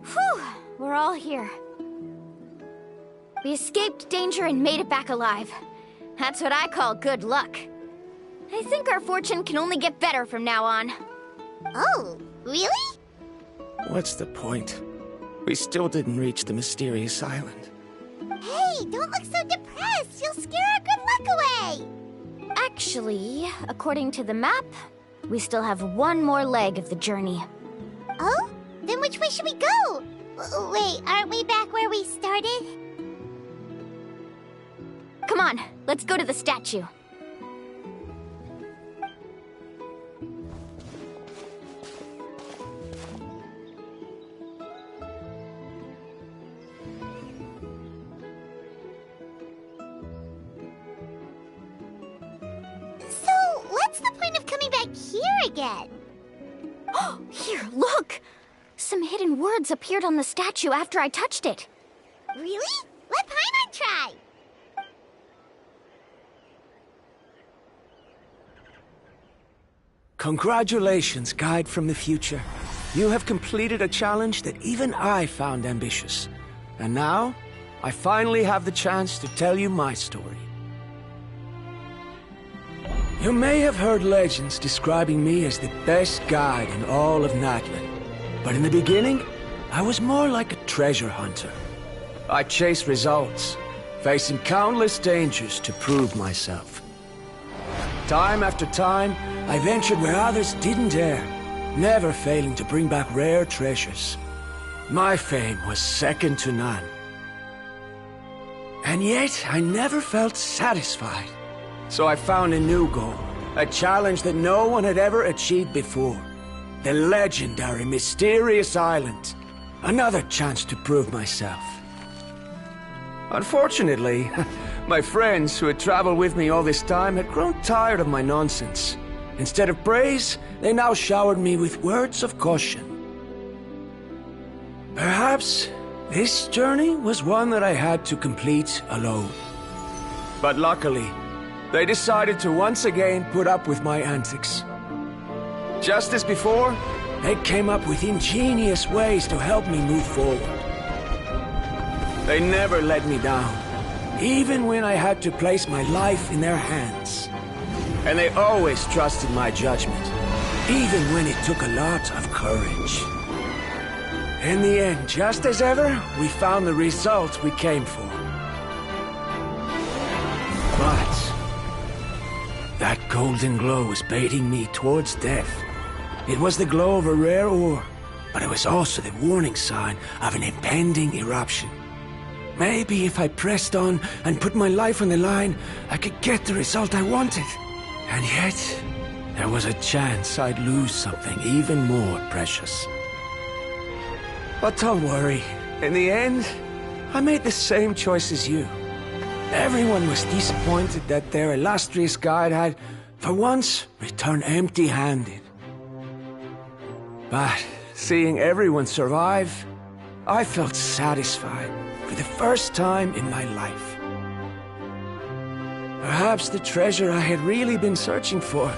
Whew, we're all here. We escaped danger and made it back alive. That's what I call good luck. I think our fortune can only get better from now on. Oh, really? What's the point? We still didn't reach the mysterious island. Hey, don't Don't look so depressed. You'll scare our good luck away. Actually, according to the map, we still have one more leg of the journey. Oh? Then which way should we go? Wait, aren't we back where we started? Come on, let's go to the statue. So, what's the point of coming back here again? Here, look! Some hidden words appeared on the statue after I touched it. Really? Let Paimon try! Congratulations, Guide from the Future. You have completed a challenge that even I found ambitious. And now, I finally have the chance to tell you my story. You may have heard legends describing me as the best guide in all of Natlan. But in the beginning, I was more like a treasure hunter. I chased results, facing countless dangers to prove myself. Time after time, I ventured where others didn't dare, never failing to bring back rare treasures. My fame was second to none. And yet, I never felt satisfied. So I found a new goal, a challenge that no one had ever achieved before. The legendary, mysterious island. Another chance to prove myself. Unfortunately, my friends who had traveled with me all this time had grown tired of my nonsense. Instead of praise, they now showered me with words of caution. Perhaps this journey was one that I had to complete alone. But luckily, they decided to once again put up with my antics. Just as before, they came up with ingenious ways to help me move forward. They never let me down, even when I had to place my life in their hands. And they always trusted my judgment, even when it took a lot of courage. In the end, just as ever, we found the result we came for. But that golden glow was baiting me towards death. It was the glow of a rare ore, but it was also the warning sign of an impending eruption. Maybe if I pressed on and put my life on the line, I could get the result I wanted. And yet, there was a chance I'd lose something even more precious. But don't worry. In the end, I made the same choice as you. Everyone was disappointed that their illustrious guide had, for once, returned empty-handed. But seeing everyone survive, I felt satisfied for the first time in my life. Perhaps the treasure I had really been searching for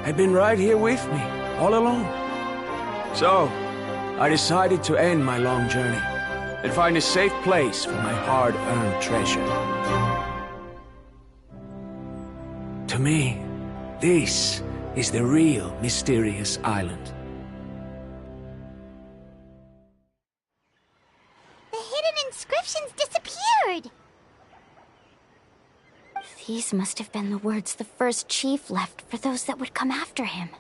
had been right here with me, all along. So, I decided to end my long journey and find a safe place for my hard-earned treasure. To me, this is the real mysterious island. The hidden inscriptions disappeared! These must have been the words the first chief left for those that would come after him.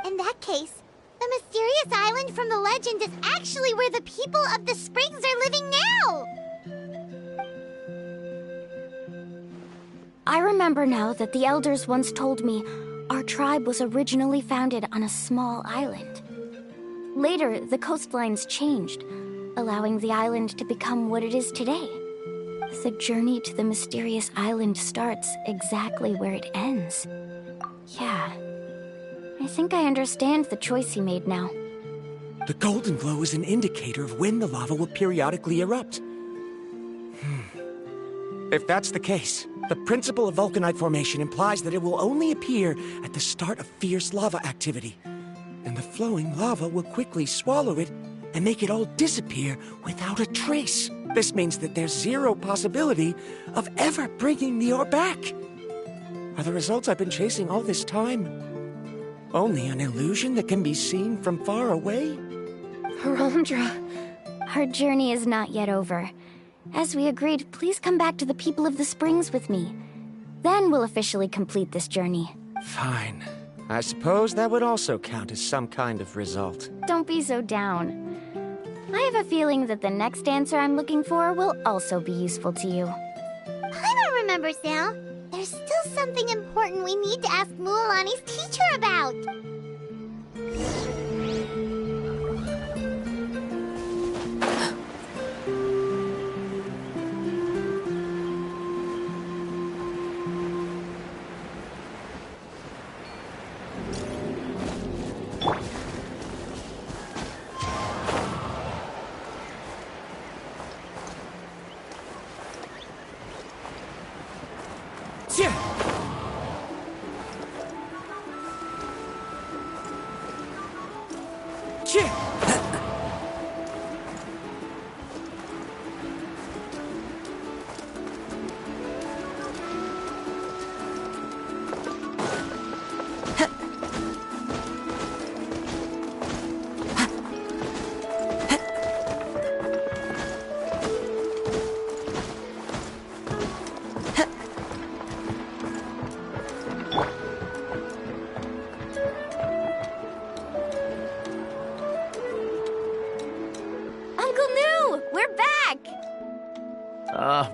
In that case, the mysterious island from the legend is actually where the people of the springs are living now! I remember now that the elders once told me our tribe was originally founded on a small island. Later, the coastlines changed, allowing the island to become what it is today. The journey to the mysterious island starts exactly where it ends. Yeah, I think I understand the choice he made now. The golden glow is an indicator of when the lava will periodically erupt. If that's the case, the principle of vulcanite formation implies that it will only appear at the start of fierce lava activity. And the flowing lava will quickly swallow it and make it all disappear without a trace. This means that there's zero possibility of ever bringing the ore back. Are the results I've been chasing all this time only an illusion that can be seen from far away? Ramdra. Our journey is not yet over. As we agreed, please come back to the people of the Springs with me. Then we'll officially complete this journey. Fine. I suppose that would also count as some kind of result. Don't be so down. I have a feeling that the next answer I'm looking for will also be useful to you. Paimon remembers now. There's still something important we need to ask Mualani's teacher about.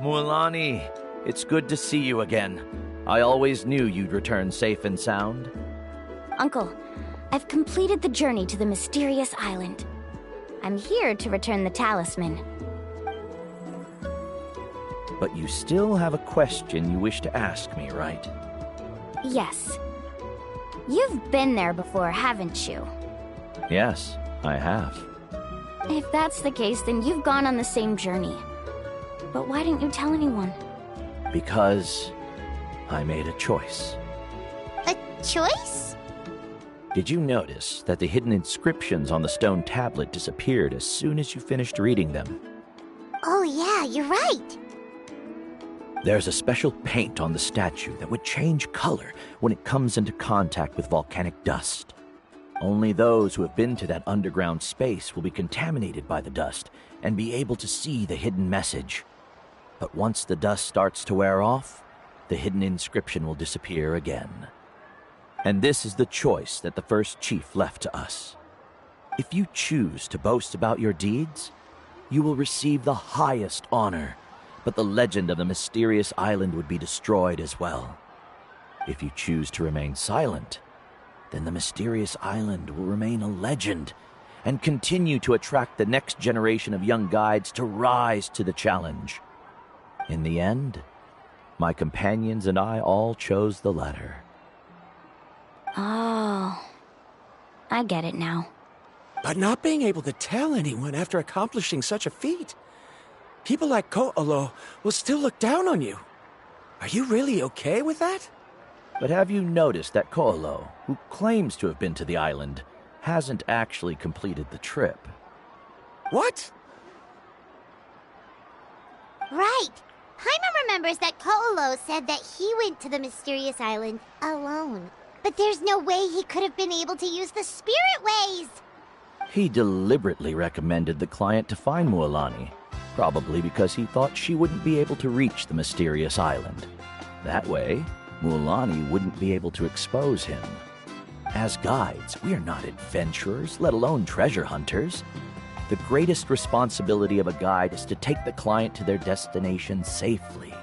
Mualani, it's good to see you again. I always knew you'd return safe and sound. Uncle, I've completed the journey to the mysterious island. I'm here to return the talisman. But you still have a question you wish to ask me, right? Yes. You've been there before, haven't you? Yes, I have. If that's the case, then you've gone on the same journey. But why didn't you tell anyone? Because I made a choice. A choice? Did you notice that the hidden inscriptions on the stone tablet disappeared as soon as you finished reading them? Oh yeah, you're right. There's a special paint on the statue that would change color when it comes into contact with volcanic dust. Only those who have been to that underground space will be contaminated by the dust and be able to see the hidden message. But once the dust starts to wear off, the hidden inscription will disappear again. And this is the choice that the first chief left to us. If you choose to boast about your deeds, you will receive the highest honor, but the legend of the mysterious island would be destroyed as well. If you choose to remain silent, then the mysterious island will remain a legend and continue to attract the next generation of young guides to rise to the challenge. In the end, my companions and I all chose the latter. Oh, I get it now. But not being able to tell anyone after accomplishing such a feat. People like Ko'olo will still look down on you. Are you really okay with that? But have you noticed that Ko'olo, who claims to have been to the island, hasn't actually completed the trip? What? Right. Paimon remembers that Ko'olo said that he went to the mysterious island alone. But there's no way he could have been able to use the spirit ways. He deliberately recommended the client to find Mualani, probably because he thought she wouldn't be able to reach the mysterious island. That way, Mualani wouldn't be able to expose him. As guides, we are not adventurers, let alone treasure hunters. The greatest responsibility of a guide is to take the client to their destination safely.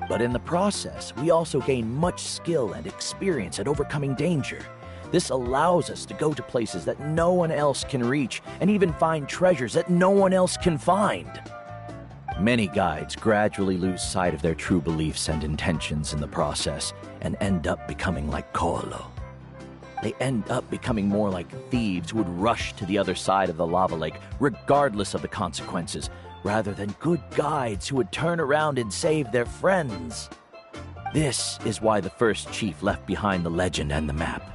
But in the process, we also gain much skill and experience at overcoming danger. This allows us to go to places that no one else can reach, and even find treasures that no one else can find. Many guides gradually lose sight of their true beliefs and intentions in the process, and end up becoming like Ko'olo. They end up becoming more like thieves who would rush to the other side of the lava lake, regardless of the consequences, rather than good guides who would turn around and save their friends. This is why the first chief left behind the legend and the map.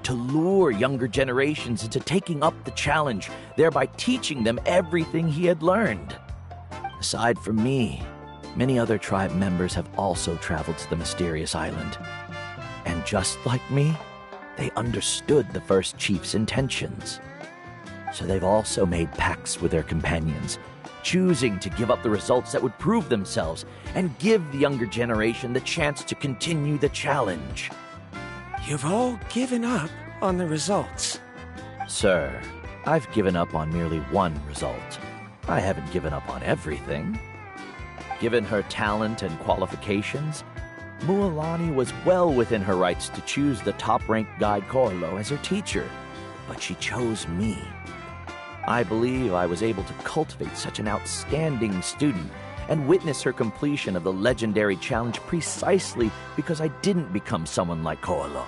To lure younger generations into taking up the challenge, thereby teaching them everything he had learned. Aside from me, many other tribe members have also traveled to the mysterious island. And just like me, they understood the first chief's intentions. So they've also made pacts with their companions, choosing to give up the results that would prove themselves and give the younger generation the chance to continue the challenge. You've all given up on the results. Sir, I've given up on merely one result. I haven't given up on everything. Given her talent and qualifications, Mualani was well within her rights to choose the top-ranked guide Corlo as her teacher, but she chose me. I believe I was able to cultivate such an outstanding student and witness her completion of the legendary challenge precisely because I didn't become someone like Corlo.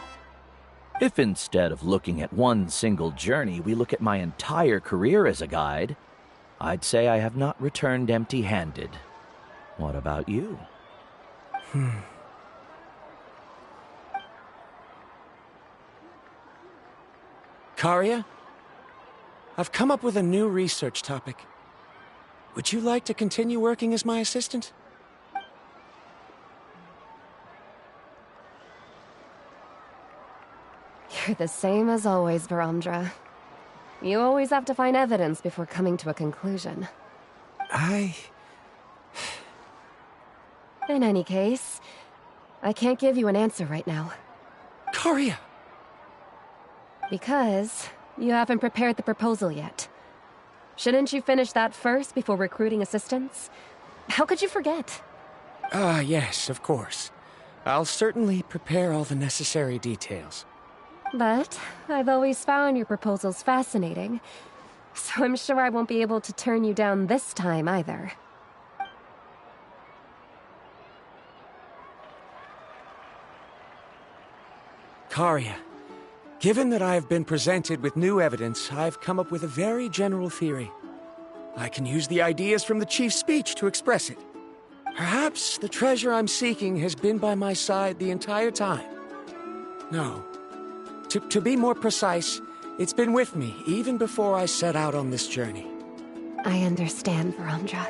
If instead of looking at one single journey, we look at my entire career as a guide, I'd say I have not returned empty-handed. What about you? Karia, I've come up with a new research topic. Would you like to continue working as my assistant? You're the same as always, Varamdra. You always have to find evidence before coming to a conclusion. In any case, I can't give you an answer right now. Karia! Because you haven't prepared the proposal yet. Shouldn't you finish that first before recruiting assistants? How could you forget? Yes, of course. I'll certainly prepare all the necessary details. But I've always found your proposals fascinating, so I'm sure I won't be able to turn you down this time either. Karia, given that I have been presented with new evidence, I've come up with a very general theory. I can use the ideas from the Chief's speech to express it. Perhaps the treasure I'm seeking has been by my side the entire time. No. To be more precise, it's been with me even before I set out on this journey. I understand, Varamdra.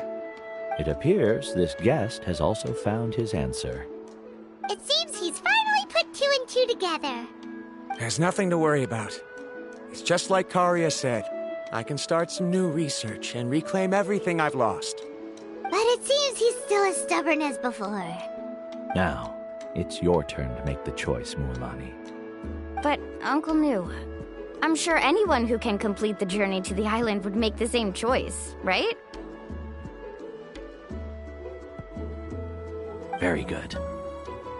It appears this guest has also found his answer. It seems he's finally put two and two together. There's nothing to worry about. It's just like Karia said. I can start some new research and reclaim everything I've lost. But it seems he's still as stubborn as before. Now, it's your turn to make the choice, Mualani. But, Uncle Nu, I'm sure anyone who can complete the journey to the island would make the same choice, right? Very good.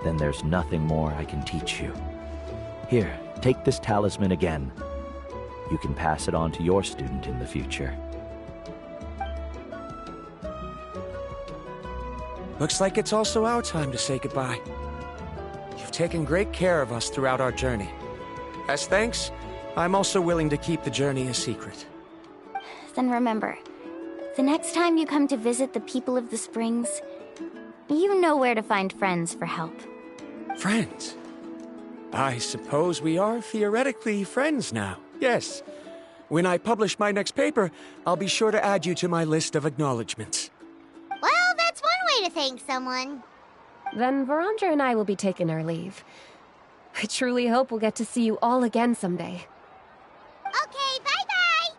Then there's nothing more I can teach you. Here, take this talisman again. You can pass it on to your student in the future. Looks like it's also our time to say goodbye. You've taken great care of us throughout our journey. As thanks, I'm also willing to keep the journey a secret. Then remember, the next time you come to visit the people of the Springs, you know where to find friends for help. Friends? I suppose we are theoretically friends now, yes. When I publish my next paper, I'll be sure to add you to my list of acknowledgements. Well, that's one way to thank someone. Then Varamdra and I will be taking our leave. I truly hope we'll get to see you all again someday. Okay, bye-bye!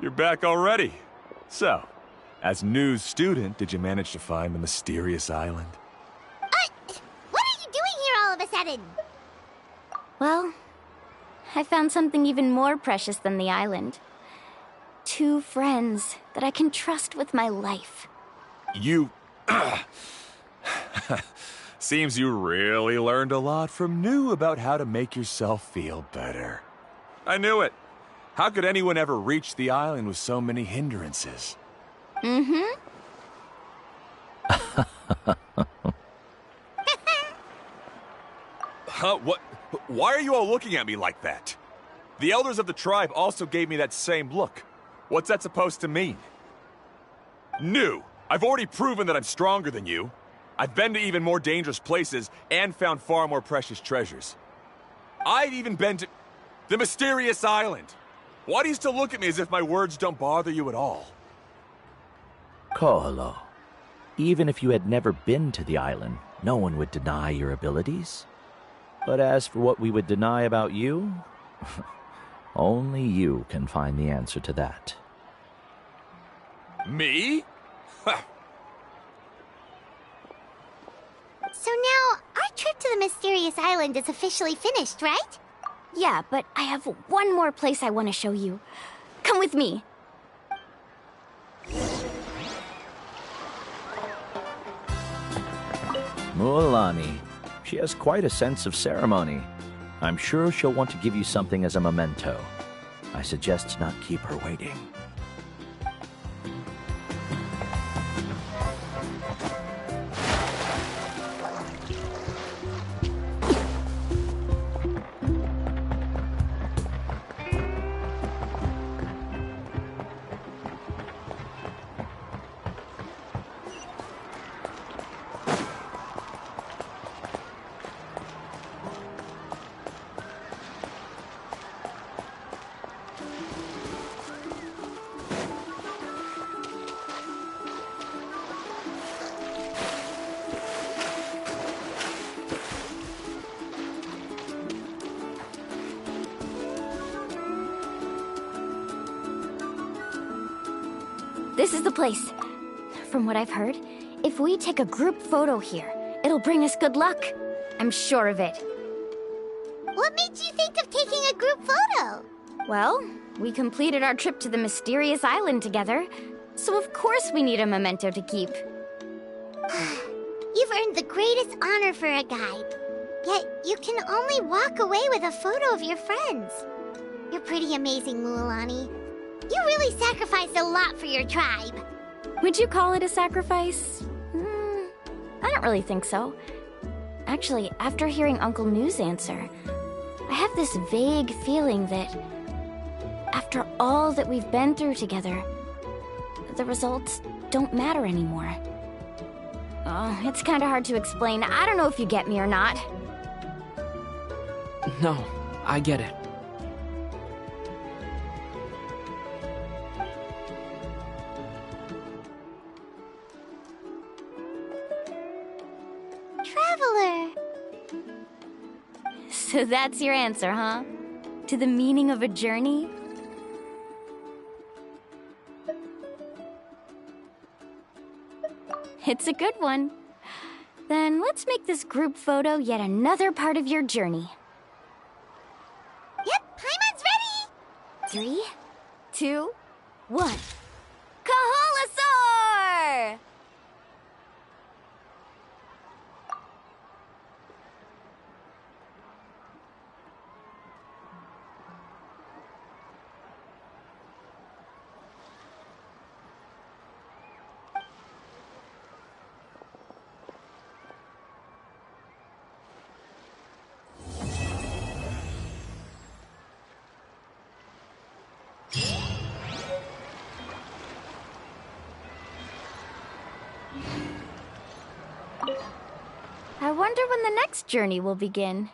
You're back already. So, as new student, did you manage to find the mysterious island? What are you doing here all of a sudden? Well, I found something even more precious than the island. 2 friends that I can trust with my life. You... Seems you really learned a lot from New about how to make yourself feel better. I knew it. How could anyone ever reach the island with so many hindrances? Mm-hmm. Huh? What? Why are you all looking at me like that? The elders of the tribe also gave me that same look. What's that supposed to mean? New, I've already proven that I'm stronger than you. I've been to even more dangerous places and found far more precious treasures. I've even been to the mysterious island. Why do you still look at me as if my words don't bother you at all? Corlo, Even if you had never been to the island, no one would deny your abilities. But as for what we would deny about you, only you can find the answer to that. Me? So now, our trip to the mysterious island is officially finished, right? Yeah, but I have one more place I want to show you. Come with me. Mualani. She has quite a sense of ceremony. I'm sure she'll want to give you something as a memento. I suggest not keep her waiting. This is the place. From what I've heard, if we take a group photo here, it'll bring us good luck. I'm sure of it. What made you think of taking a group photo? Well, we completed our trip to the mysterious island together, so of course we need a memento to keep. You've earned the greatest honor for a guide. Yet, you can only walk away with a photo of your friends. You're pretty amazing, Mualani. You really sacrificed a lot for your tribe. Would you call it a sacrifice? I don't really think so. Actually, after hearing Uncle New's answer, I have this vague feeling that after all that we've been through together, the results don't matter anymore. Oh, it's kind of hard to explain. I don't know if you get me or not. No, I get it. Traveler. So that's your answer, huh? To the meaning of a journey? It's a good one. Then let's make this group photo yet another part of your journey. Yep, Paimon's ready! 3, 2, 1. Kaholasaur! I wonder when the next journey will begin.